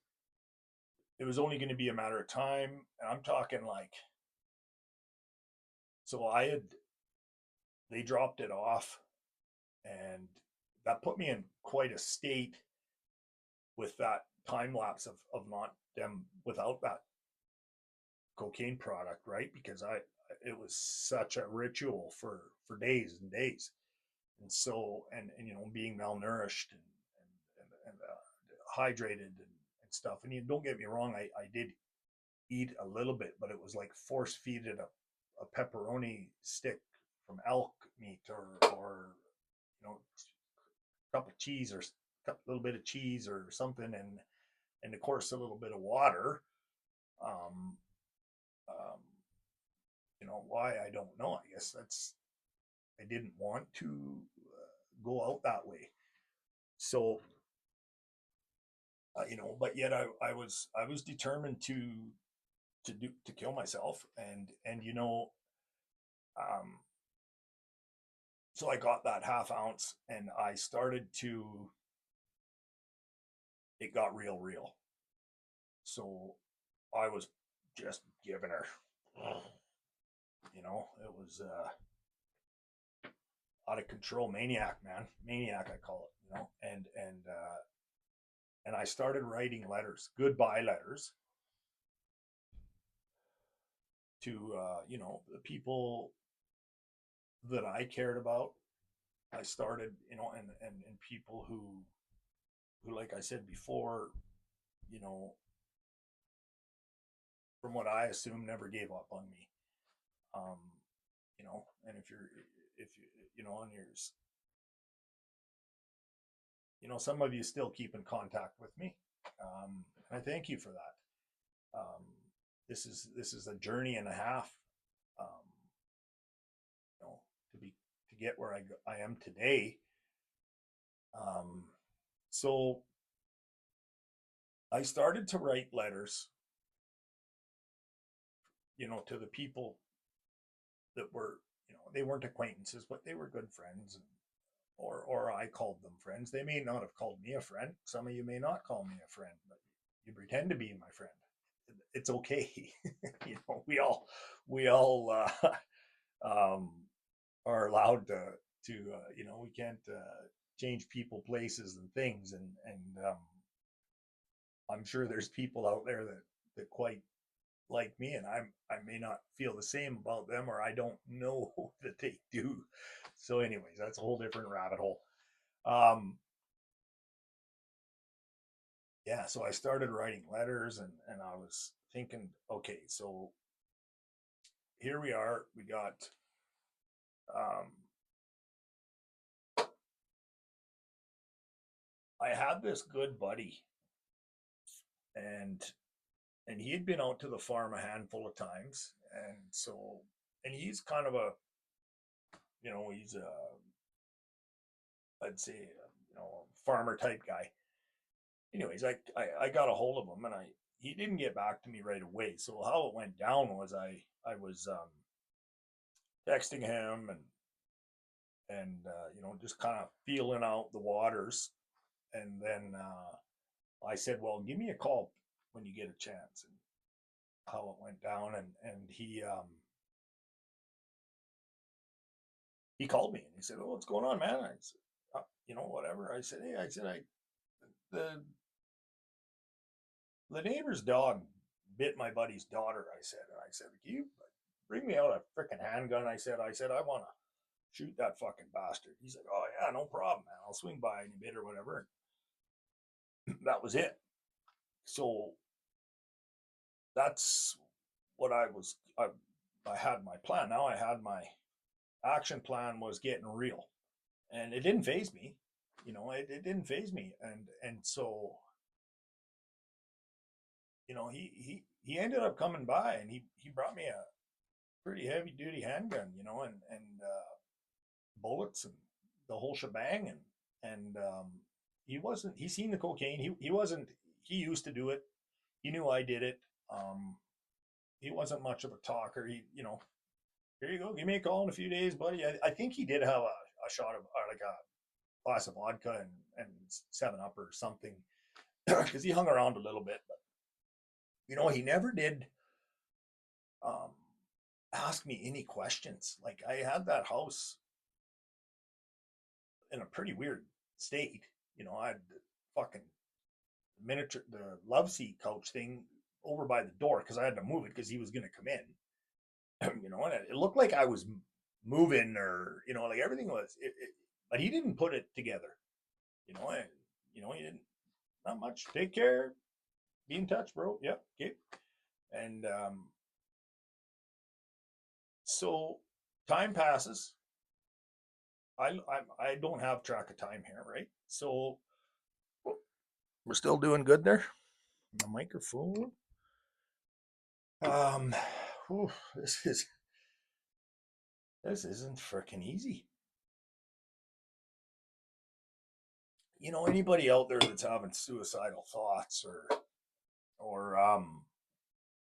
it was only going to be a matter of time. And I'm talking like, so they dropped it off, and that put me in quite a state with that time lapse of not them without that cocaine product, right? Because it was such a ritual for days and days, and so and being malnourished and hydrated and stuff. And you don't get me wrong, I did eat a little bit, but it was like force feeded a pepperoni stick from elk meat or a cup of cheese or a little bit of cheese or something, and of course a little bit of water. Um, um, why, I don't know. I guess I didn't want to go out that way. So but yet I was determined to kill myself, and um, so I got that half ounce, and I started to. It got real. So I was just giving her. It was out of control, maniac, man, maniac. I call it. And I started writing letters, goodbye letters, to the people that I cared about. I started, and people who, like I said before, you know, from what I assume, never gave up on me. Um, and if you, and some of you still keep in contact with me, and I thank you for that. This is a journey and a half, um, you know, to get where I am today. Um, so I started to write letters, to the people that were, they weren't acquaintances, but they were good friends, or I called them friends. They may not have called me a friend. Some of you may not call me a friend, but you pretend to be my friend. It's okay. We all um, are allowed to. We can't change people, places, and things, and I'm sure there's people out there that quite like me, and I may not feel the same about them, or I don't know that they do. So, anyways, that's a whole different rabbit hole. Um, yeah, so I started writing letters, and I was thinking, okay, so here we are. We got um, I had this good buddy, and he had been out to the farm a handful of times, and he's kind of he's a, I'd say, farmer type guy. Anyways, I got a hold of him, and he didn't get back to me right away. So how it went down was I was texting him, and just kind of feeling out the waters, and then I said, well, give me a call when you get a chance, and how it went down, and he called me, and he said, oh, what's going on, man? I said, whatever. I said, hey, the the neighbor's dog bit my buddy's daughter. I said, can you bring me out a freaking handgun? I said, I want to shoot that fucking bastard. He's like, oh yeah, no problem, man. I'll swing by any bit or whatever. That was it. So that's what I had my plan. Now I had my action plan was getting real, and it didn't phase me. It didn't phase me, and so he ended up coming by, and he brought me a pretty heavy duty handgun, and bullets and the whole shebang, and he seen the cocaine. He wasn't he used to do it. He knew I did it. Um, he wasn't much of a talker. Here you go, give me a call in a few days, buddy. I think he did have a shot of, or like a glass of vodka and 7 Up or something, because he hung around a little bit, but he never did um, ask me any questions. Like, I had that house in a pretty weird state. I had the fucking miniature, the love seat couch thing over by the door because I had to move it because he was going to come in. And it looked like I was moving, or like everything was. But he didn't put it together. And he didn't. Not much. Take care. Be in touch, bro. Yep. Okay. And so time passes. I don't have track of time here, right? So we're still doing good there. The microphone. Um, whew, this isn't freaking easy. You know, anybody out there that's having suicidal thoughts or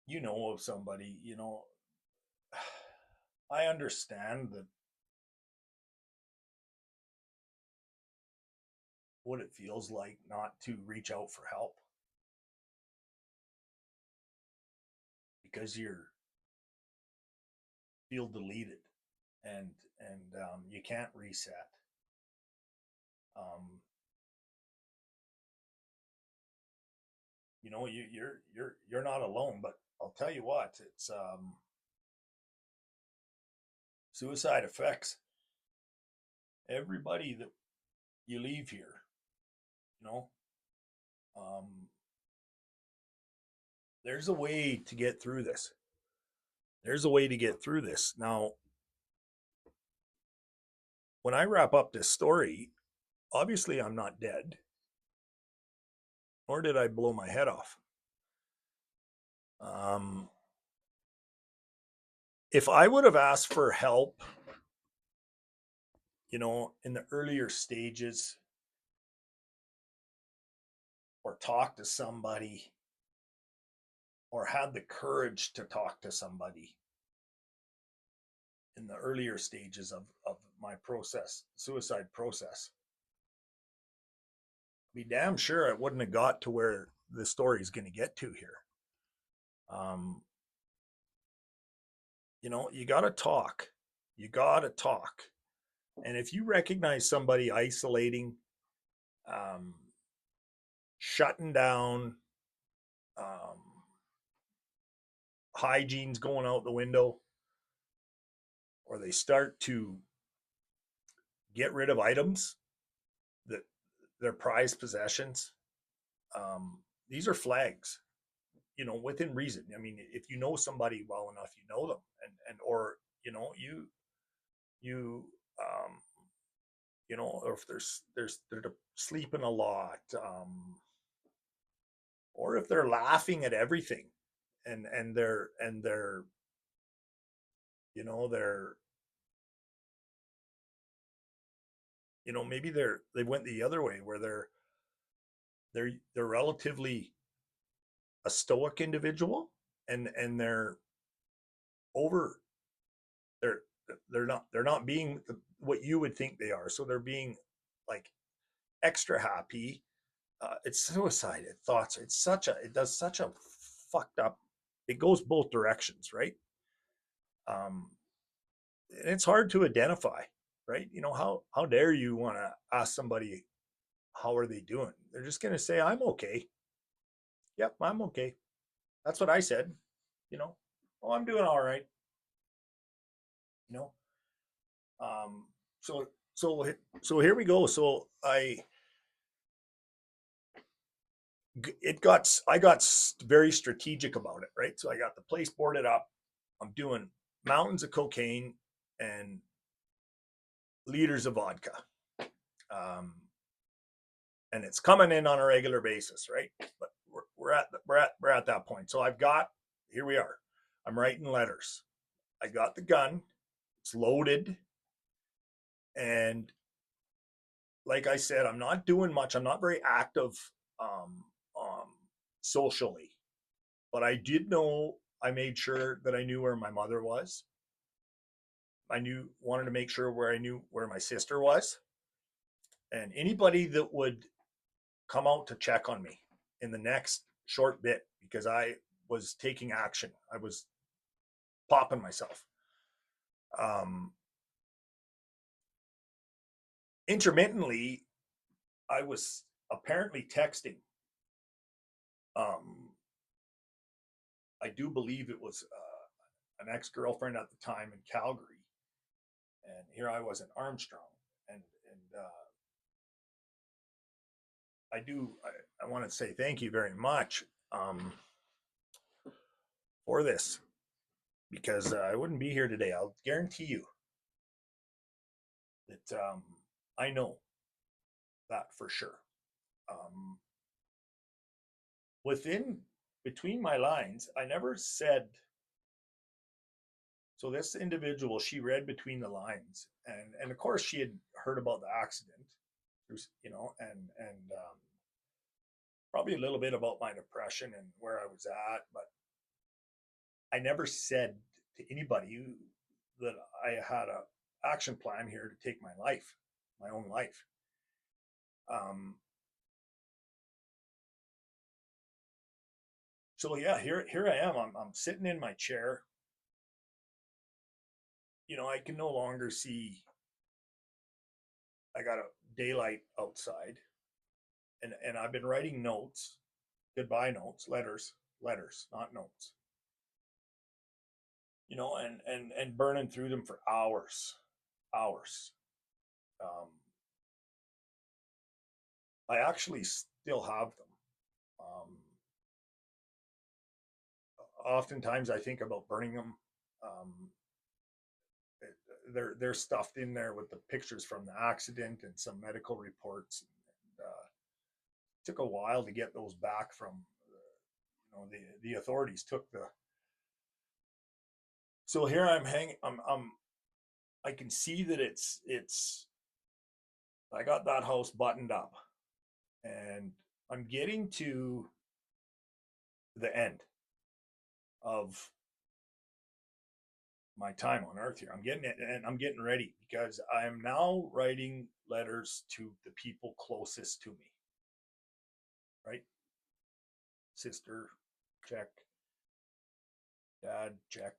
you know of somebody, you know, I understand that what it feels like not to reach out for help because you're feel deleted and you can't reset. Um, you know, you're not alone, but I'll tell you what, it's suicide affects everybody that you leave here. You know, um, there's a way to get through this. There's a way to get through this. Now, when I wrap up this story, obviously I'm not dead, nor did I blow my head off. Um, if I would have asked for help, you know, in the earlier stages or talked to somebody or had the courage to talk to somebody in the earlier stages of my process, suicide process, be damn sure I wouldn't have got to where the story is going to get to here. Um, you know, you got to talk. You got to talk. And if you recognize somebody isolating, um, shutting down, um, hygiene's going out the window, or they start to get rid of items that their prized possessions, um, these are flags, you know, within reason. I mean, if you know somebody well enough, you know them, and or you know you um, you know, or if they're sleeping a lot, or if they're laughing at everything, and they're you know maybe they went the other way where they're relatively a stoic individual and over they're they're not being what you would think they are, so they're being like extra happy. It's suicide thoughts. It does such a fucked up, it goes both directions, right? um and it's hard to identify, right? You know, how dare you want to ask somebody how are they doing? They're just going to say I'm okay. Yep, I'm okay. That's what I said. You know, oh, I'm doing all right. You know, um so so so here we go. So I got very strategic about it, right? So I got the place boarded up. I'm doing mountains of cocaine and liters of vodka, um, and it's coming in on a regular basis, right? But we're at that point. So I've got here we are. I'm writing letters. I got the gun. It's loaded, and like I said, I'm not doing much. I'm not very active um, um, socially, but I did know. I made sure that I knew where my mother was. Wanted to make sure where I knew where my sister was, and anybody that would come out to check on me in the next short bit because I was taking action. I was popping myself. Um, Intermittently, I was apparently texting. Um, I do believe it was an ex girlfriend at the time in Calgary, and here I was in Armstrong, and I want to say thank you very much for this because I wouldn't be here today. I'll guarantee you that I know that for sure. Um, within between my lines, I never said. So this individual, she read between the lines, and of course she had heard about the accident, and probably a little bit about my depression and where I was at, but I never said to anybody that I had a action plan here to take my life, my own life. Um, so yeah, here I am. I'm sitting in my chair. I can no longer see. I got a daylight outside, and I've been writing notes, goodbye notes, letters, not notes. And burning through them for hours. Um, I actually still have them. Um, Oftentimes, I think about burning them. Um, they're stuffed in there with the pictures from the accident and some medical reports. And it took a while to get those back from the authorities took the. So here I'm hanging. I can see that it's. I got that house buttoned up, and I'm getting to the end of my time on earth here. I'm getting it, and I'm getting ready because I am now writing letters to the people closest to me. Right? Sister, check. Dad, check.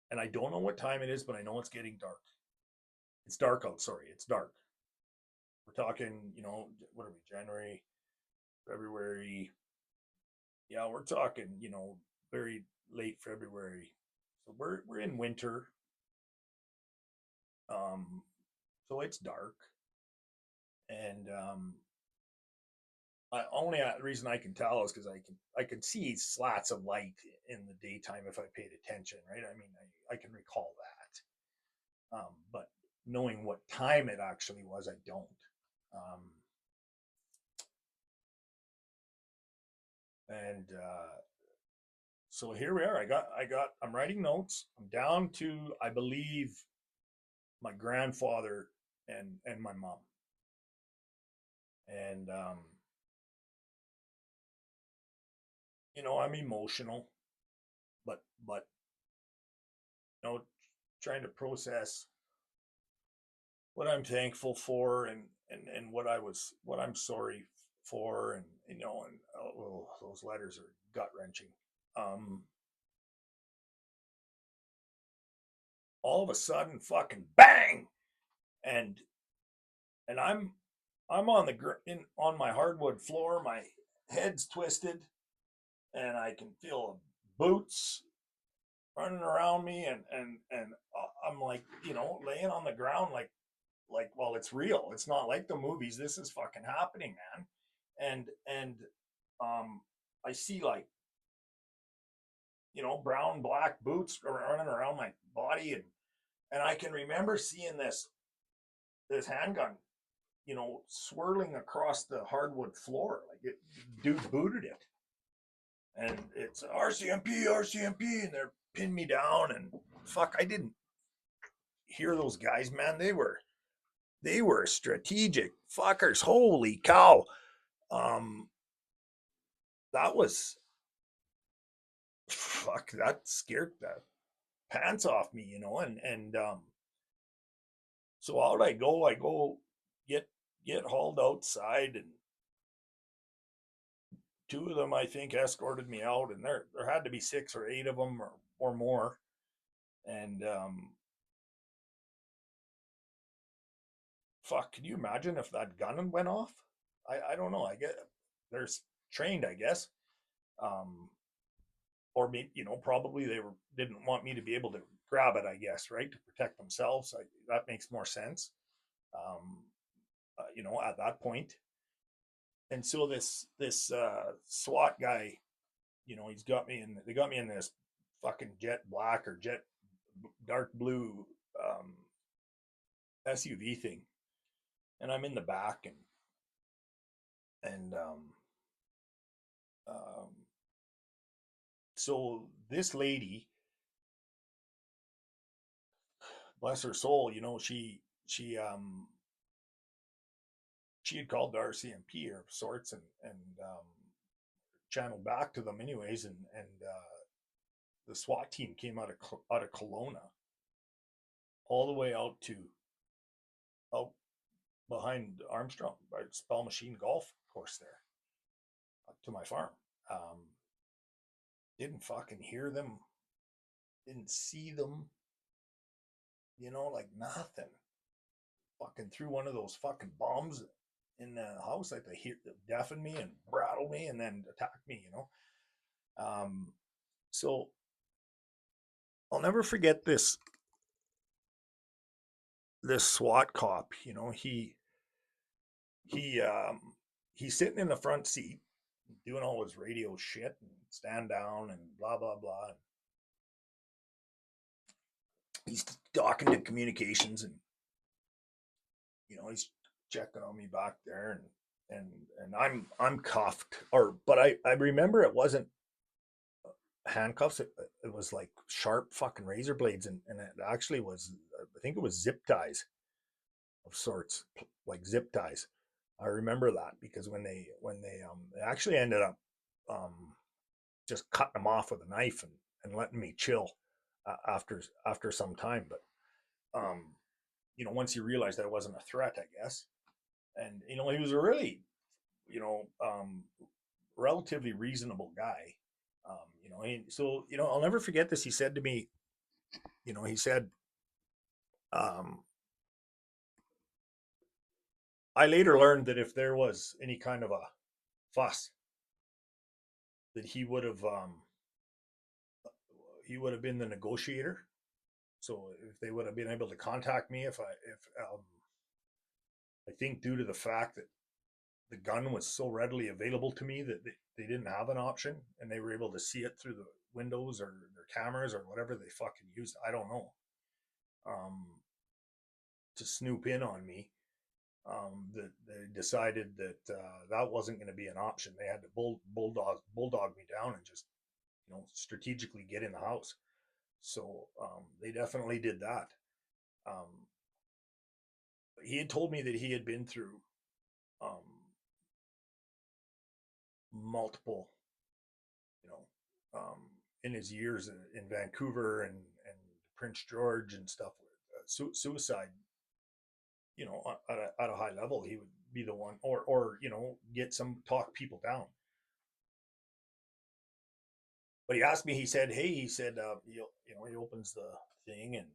And I don't know what time it is, but I know it's getting dark. It's dark out. Sorry, it's dark. We're talking, what are we? January, February. Yeah, we're talking, very late February. So we're in winter. Um, so it's dark, and the reason I can tell is because I can see slats of light in the daytime if I paid attention, right? I mean, I can recall that, but knowing what time it actually was, I don't. Um, and So here we are. I'm writing notes. I'm down to, I believe, my grandfather and my mom, and I'm emotional, but you know, trying to process what I'm thankful for and what I'm sorry for, and oh, those letters are gut wrenching. Um, all of a sudden, fucking bang, and I'm on on my hardwood floor. My head's twisted, and I can feel boots running around me, and I'm like, laying on the ground well, it's real. It's not like the movies. This is fucking happening, man. And um, I see, like, brown black boots running around my body, and I can remember seeing this handgun, swirling across the hardwood floor, like it, dude booted it, and it's RCMP, RCMP, and they're pinning me down, and fuck, I didn't hear those guys, man. They were strategic fuckers. Holy cow. Um, that was fuck. That scared the pants off me, and so out I go. I go get hauled outside, and two of them I think escorted me out, and there had to be 6 or 8 of them or more, and fuck. Can you imagine if that gun went off? I don't know. I get they're trained, I guess. Um, or maybe probably they didn't want me to be able to grab it, I guess, right, to protect themselves. That makes more sense. um, at that point. And so this SWAT guy, they got me in this fucking jet black or jet dark blue SUV thing, and I'm in the back, and And um, so this lady, bless her soul, you know, she had called the RCMP of sorts, and channeled back to them anyways, and the SWAT team came out of Kelowna all the way out behind Armstrong by Spell Machine Golf Course there up to my farm. Um, didn't fucking hear them, didn't see them, you know, like nothing. Fucking threw one of those fucking bombs in the house, like they hear deafen me and rattle me and then attack me, you know. So I'll never forget this SWAT cop. You know, he he's sitting in the front seat doing all his radio shit and stand down and blah blah blah. And he's talking to communications, and you know he's checking on me back there, and I'm cuffed, or but I remember it wasn't handcuffs. It was like sharp fucking razor blades, and it actually was, I think it was zip ties of sorts, like zip ties. I remember that because they actually ended up um, just cutting them off with a knife and letting me chill after some time. But you know, once he realized that it wasn't a threat, I guess, and you know, he was a really, you know, relatively reasonable guy. You know, and so you know, I'll never forget this. He said to me, you know, he said, um, I later learned that if there was any kind of a fuss, that he would have been the negotiator. So if they would have been able to contact me, if I think due to the fact that the gun was so readily available to me that they didn't have an option, and they were able to see it through the windows or their cameras or whatever they fucking used. I don't know. Um, to snoop in on me, that they decided that that wasn't going to be an option. They had to bulldog me down and just, you know, strategically get in the house. So they definitely did that. Um, he had told me that he had been through um, multiple, you know, in his years in Vancouver and Prince George and stuff with suicide. You know, at a high level, he would be the one, or you know, get some talk people down. But he asked me. He said, "Hey," he said, you know, he opens the thing and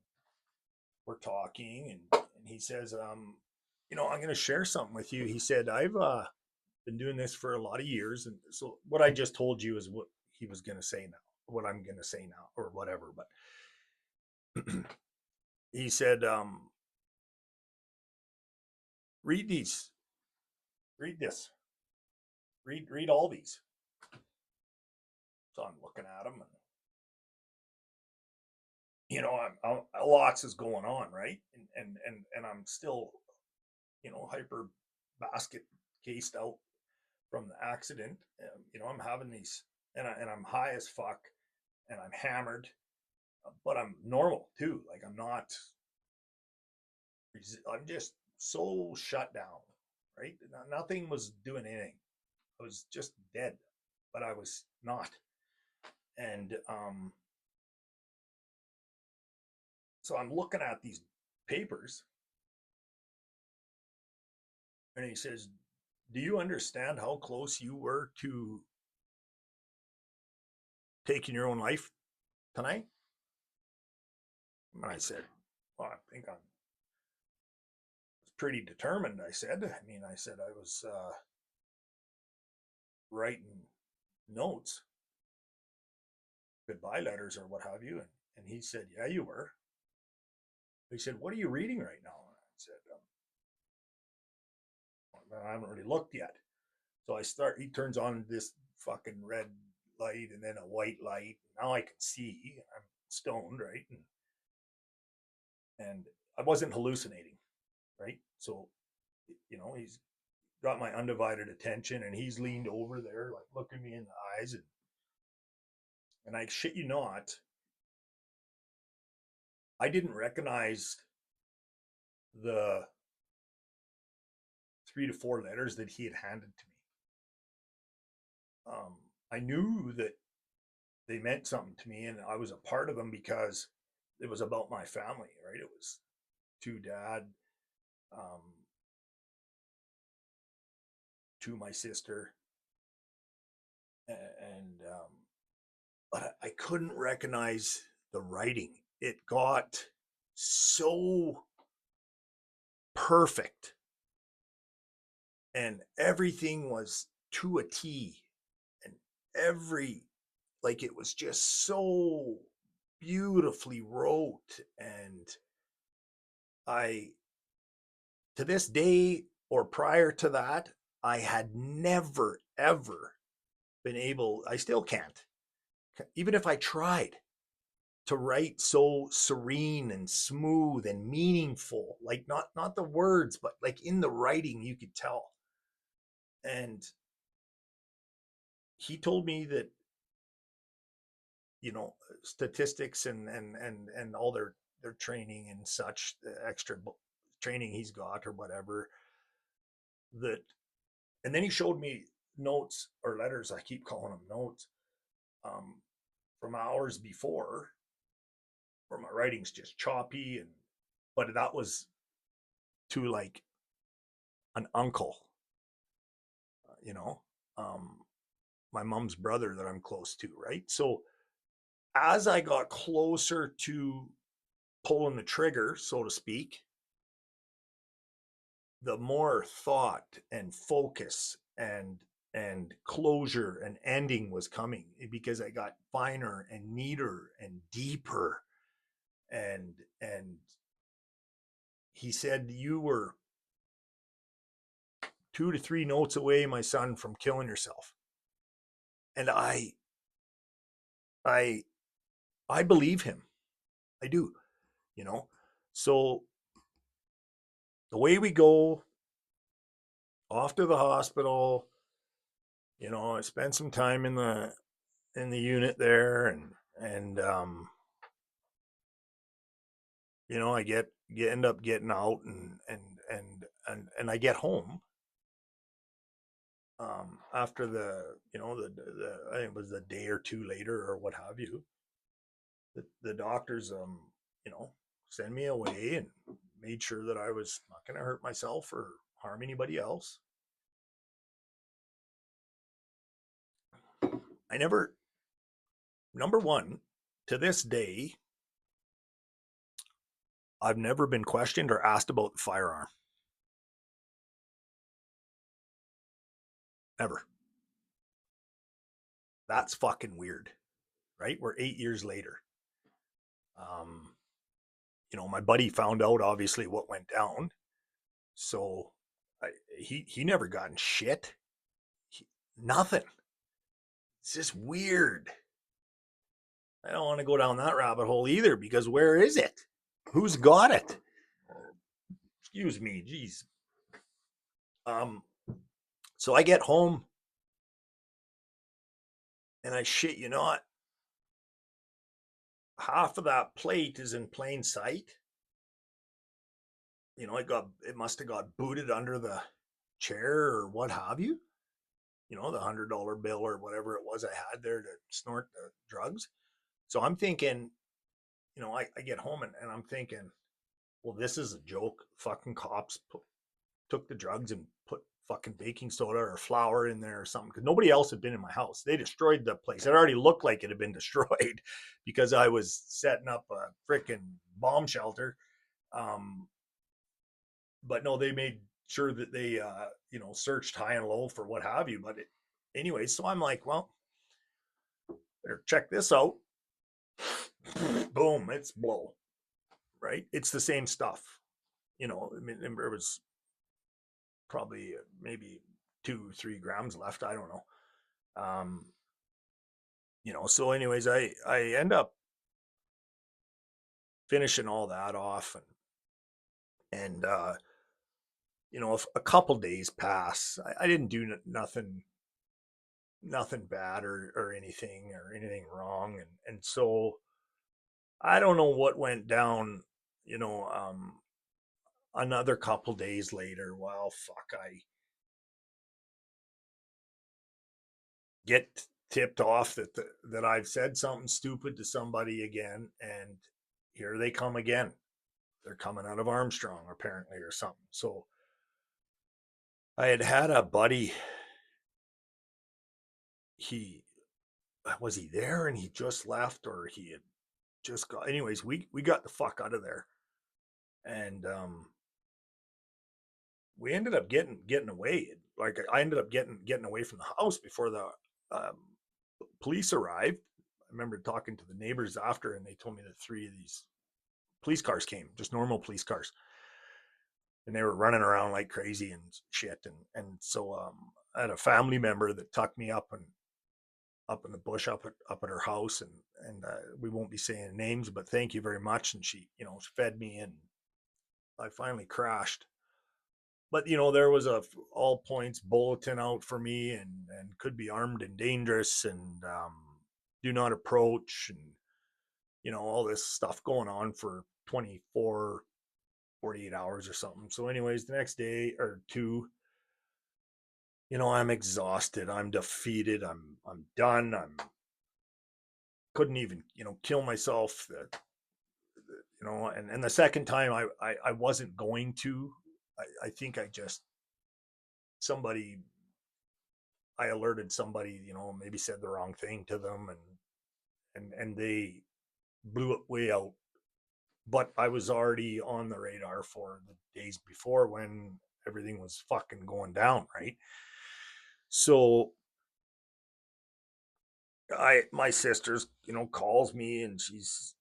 we're talking, and he says, you know, I'm going to share something with you. He said, I've been doing this for a lot of years, and so what I just told you is what he was going to say now, what I'm going to say now, or whatever. But he said, read these, read this, read all these. So I'm looking at them, and you know, lots is going on, right? And I'm still, you know, hyper basket cased out from the accident. You know, I'm having these, and I'm high as fuck, and I'm hammered, but I'm normal too. Like I'm not, I'm just so shut down, right? Nothing was doing anything. I was just dead, but I was not. And so I'm looking at these papers, and he says, "Do you understand how close you were to taking your own life tonight?" And I said, "Well, I think I'm pretty determined." I said, "I mean, I said I was writing notes, goodbye letters or what have you." And he said, "Yeah, you were." He said, "What are you reading right now?" And I said, "I haven't really looked yet." So he turns on this fucking red light and then a white light. Now I can see. I'm stoned, right? And I wasn't hallucinating, right? So, you know, got my undivided attention, and he's leaned over there, like looking me in the eyes, and I shit you not, I didn't recognize the 3 to 4 letters that he had handed to me. I knew that they meant something to me, and I was a part of them because it was about my family, right? It was to dad, um, to my sister, and but I couldn't recognize the writing. It got so perfect, and everything was to a T, and every like it was just so beautifully wrote. And I, to this day or prior to that, I had never ever been able, I still can't, even if I tried, to write so serene and smooth and meaningful, like not the words, but like in the writing you could tell. And he told me that, statistics and all their training and such, the extra training he's got or whatever, that, and then he showed me notes or letters, I keep calling them notes, um, from hours before, where my writing's just choppy, and but that was to like an uncle, you know, um, my mom's brother that I'm close to, right? So as I got closer to pulling the trigger, so to speak, the more thought and focus and closure and ending was coming, because I got finer and neater and deeper. And he said, you were 2 to 3 notes away, my son, from killing yourself. And I I believe him. I do, you know. So away we go off to the hospital. I spent some time in the unit there, and I end up getting out, and I get home after the I think it was a day or two later or what have you. The doctors send me away and made sure that I was not going to hurt myself or harm anybody else. I never, number one, to this day, I've never been questioned or asked about the firearm. Ever. That's fucking weird, right? We're 8 years later. Um, my buddy found out obviously what went down, so he never gotten shit. Nothing. It's just weird. I don't want to go down that rabbit hole either, because where is it? Who's got it? Excuse me, jeez. Um, so I get home, and I shit you not, half of that plate is in plain sight. It must have got booted under the chair or what have you. The $100 bill or whatever it was I had there to snort the drugs. So I'm thinking, I get home, and I'm thinking, well, this is a joke. Fucking cops took the drugs and put fucking baking soda or flour in there or something, because nobody else had been in my house. They destroyed the place. It already looked like it had been destroyed because I was setting up a freaking bomb shelter. Um, but no, they made sure that they, searched high and low for what have you. But anyway, so I'm like, well, better check this out. Boom, it's blow, right? It's the same stuff. I mean, there was probably maybe 2-3 grams left. I don't know. Um, so anyways, I end up finishing all that off, and if a couple days pass, I didn't do nothing bad or anything wrong, and so I don't know what went down, you know, another couple days later. Well, fuck, I get tipped off that I've said something stupid to somebody again, and here they come again. They're coming out of Armstrong apparently or something. So I had a buddy. He was he there and he just left, or he had just got. Anyways, we got the fuck out of there, and we ended up getting away. Like I ended up getting away from the house before the um, police arrived. I remember talking to the neighbors after, and they told me that three of these police cars came, just normal police cars, and they were running around like crazy and shit. And so I had a family member that tucked me up in the bush up at her house, and we won't be saying names, but thank you very much. And she fed me, and I finally crashed. But there was a all points bulletin out for me, and could be armed and dangerous, and do not approach, and all this stuff going on for 24 48 hours or something. So anyways, the next day or two, I'm exhausted, I'm defeated, I'm done, I'm couldn't even kill myself. And the second time I wasn't going to. I think I just somebody I alerted somebody, maybe said the wrong thing to them, and they blew it way out. But I was already on the radar for the days before when everything was fucking going down, right? So my sister's, calls me, and she's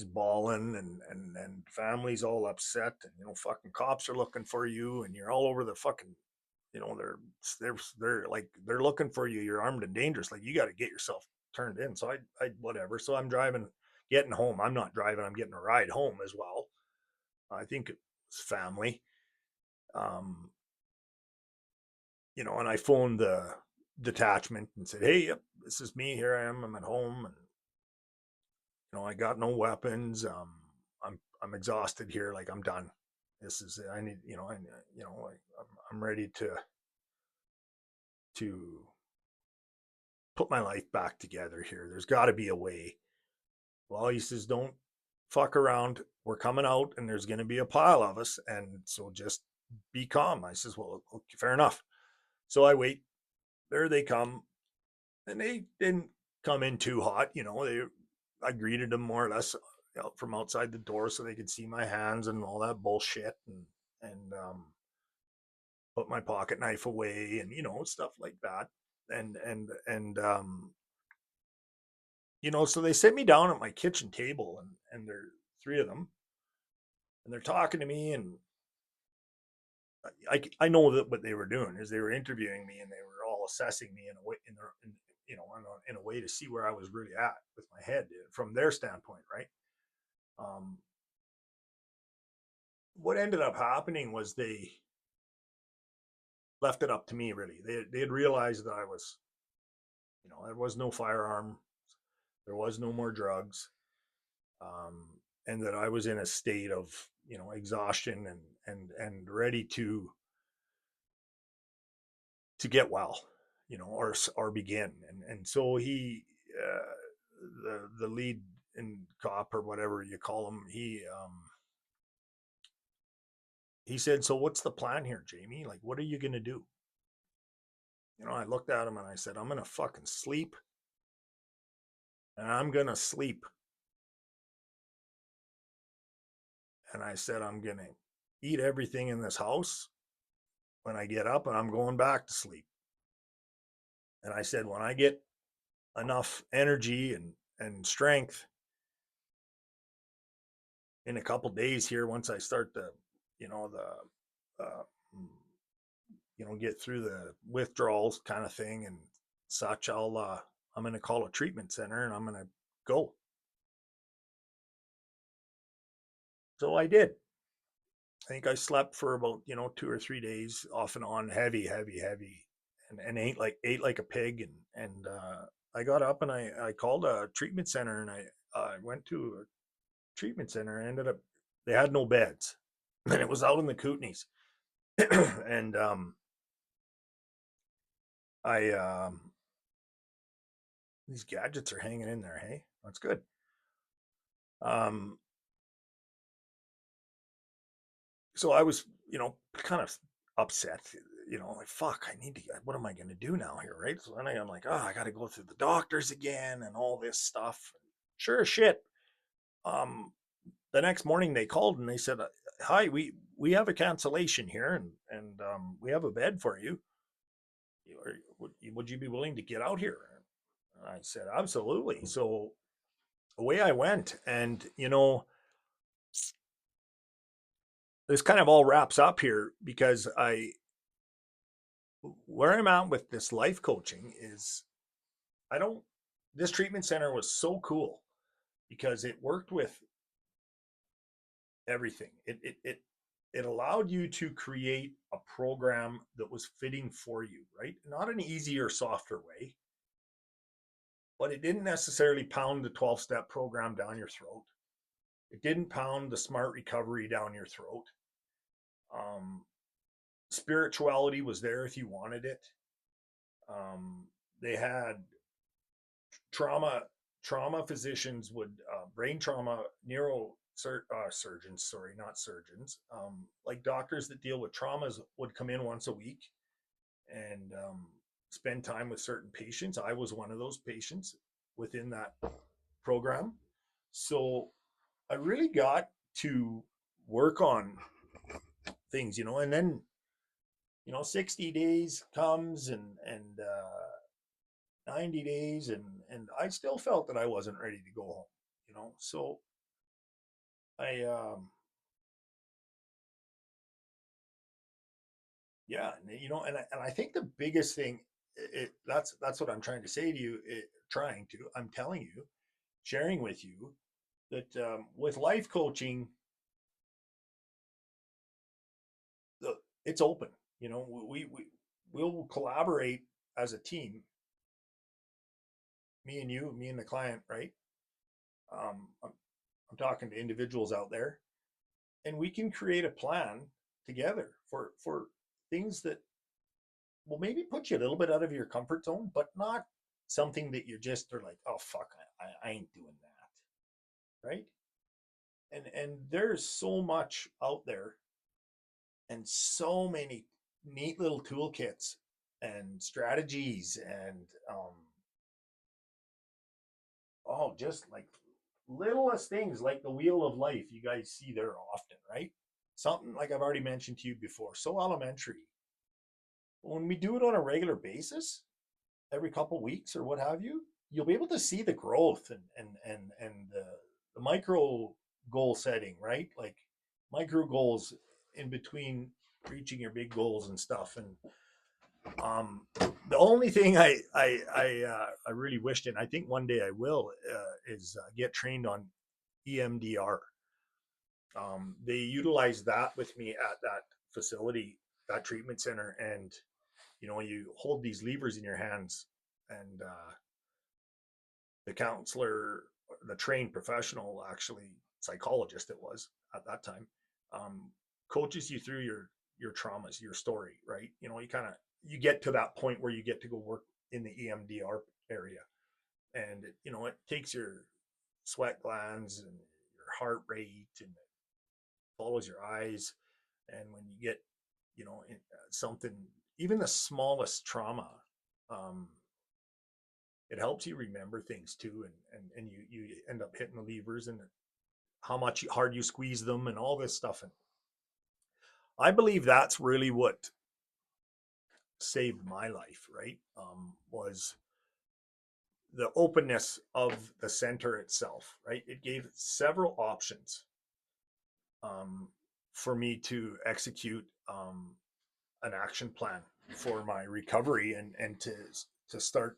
bawling, and family's all upset, and fucking cops are looking for you, and you're all over the fucking, they're like they're looking for you. You're armed and dangerous. Like you got to get yourself turned in. So I whatever. So I'm driving, getting home. I'm not driving. I'm getting a ride home as well. I think it's family. Um, and I phoned the detachment and said, "Hey, yep, this is me. Here I am. I'm at home, and I got no weapons. I'm exhausted here. Like I'm done. This is it. I need, I'm ready to put my life back together here. There's got to be a way." Well, he says, "Don't fuck around. We're coming out, and there's going to be a pile of us, and so just be calm." I says, "Well, okay, fair enough." So I wait. There they come, and they didn't come in too hot. I greeted them more or less out from outside the door so they could see my hands and all that bullshit, and put my pocket knife away, and stuff like that. And so they sit me down at my kitchen table, and they're three of them, and they're talking to me, and I know that what they were doing is they were interviewing me, and they were all assessing me in a way in a way to see where I was really at with my head from their standpoint, right? Um, what ended up happening was they left it up to me. Really, they had realized that I was, there was no firearm, there was no more drugs, um, and that I was in a state of exhaustion and ready to get well, or begin. And so the lead in cop or whatever you call him, he said, "So what's the plan here, Jamie? Like, what are you gonna do?" I looked at him and I said, "I'm gonna fucking sleep, and I'm gonna sleep." And I said, "I'm gonna eat everything in this house when I get up, and I'm going back to sleep." And I said, "When I get enough energy and strength in a couple days here, once I start to, the get through the withdrawals kind of thing and such, I'm going to call a treatment center, and I'm going to go." So I did. I think I slept for about 2 or 3 days off and on, heavy, heavy, heavy, and ate like a pig, and I got up and I called a treatment center, and I went to a treatment center. And ended up they had no beds, and it was out in the Kootenays, and I these gadgets are hanging in there. Hey, that's good. Um, so I was, kind of upset, like, fuck, I need to get, what am I going to do now here? Right. So then I'm like, oh, I got to go through the doctors again and all this stuff. Sure as shit. Um, the next morning they called and they said, hi, we have a cancellation here, and we have a bed for you. Would you be willing to get out here? And I said, absolutely. So away I went. And, this kind of all wraps up here because where I'm at with this life coaching is I don't, this treatment center was so cool because it worked with everything. It allowed you to create a program that was fitting for you, right? Not an easier, softer way, but it didn't necessarily pound the 12-step program down your throat. It didn't pound the smart recovery down your throat. Um, Spirituality was there if you wanted it. They had trauma physicians would brain trauma surgeons, sorry, not surgeons, like doctors that deal with traumas would come in once a week and spend time with certain patients. I was one of those patients within that program. So I really got to work on things, and then 60 days comes, and 90 days, and I still felt that I wasn't ready to go home. So I yeah, and I think the biggest thing, that's what I'm trying to say to you, I'm telling you, sharing with you that with life coaching, the it's open. We'll collaborate as a team, me and you, me and the client, right? I'm talking to individuals out there, and we can create a plan together for things that will maybe put you a little bit out of your comfort zone, but not something that you just are like, oh fuck, I ain't doing that, right? And there's so much out there, and so many neat little toolkits and strategies, and just like littlest things like the wheel of life you guys see there often, right? Something like I've already mentioned to you before, so elementary. When we do it on a regular basis, every couple weeks or what have you, you'll be able to see the growth and the micro goal setting, right? Like micro goals in between reaching your big goals and stuff. And the only thing I really wished, and I think one day I will, is get trained on EMDR. They utilized that with me at that facility, that treatment center, and you hold these levers in your hands, and the counselor, the trained professional, actually psychologist it was at that time, um, coaches you through your traumas, your story, right? You get to that point where you get to go work in the EMDR area, and it takes your sweat glands and your heart rate, and it follows your eyes, and when you get something, even the smallest trauma, um, it helps you remember things too, and you end up hitting the levers, and how much hard you squeeze them and all this stuff. And I believe that's really what saved my life, right? Was the openness of the center itself, right? It gave several options, um, for me to execute, an action plan for my recovery, and to start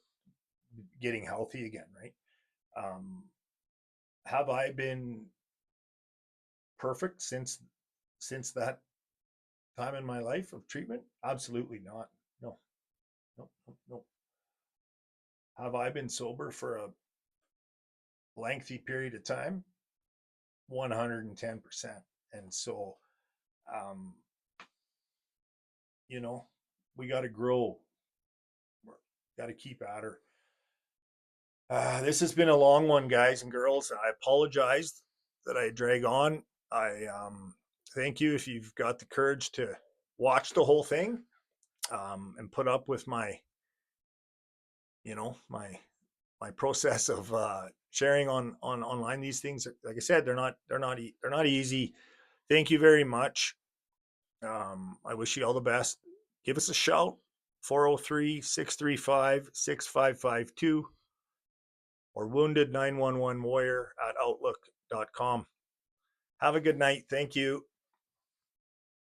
getting healthy again, right? Um, have I been perfect since that time in my life of treatment? Absolutely not. No, no, no, no. Have I been sober for a lengthy period of time? 110%. And so, um, you know, we got to grow. Got to keep at her. This has been a long one, guys and girls. I apologize that I drag on. I thank you if you've got the courage to watch the whole thing and put up with my, my process of sharing on online these things. Like I said, they're not easy. Thank you very much. I wish you all the best. Give us a shout, 403-635-6552 or wounded911warrior at outlook.com. Have a good night. Thank you.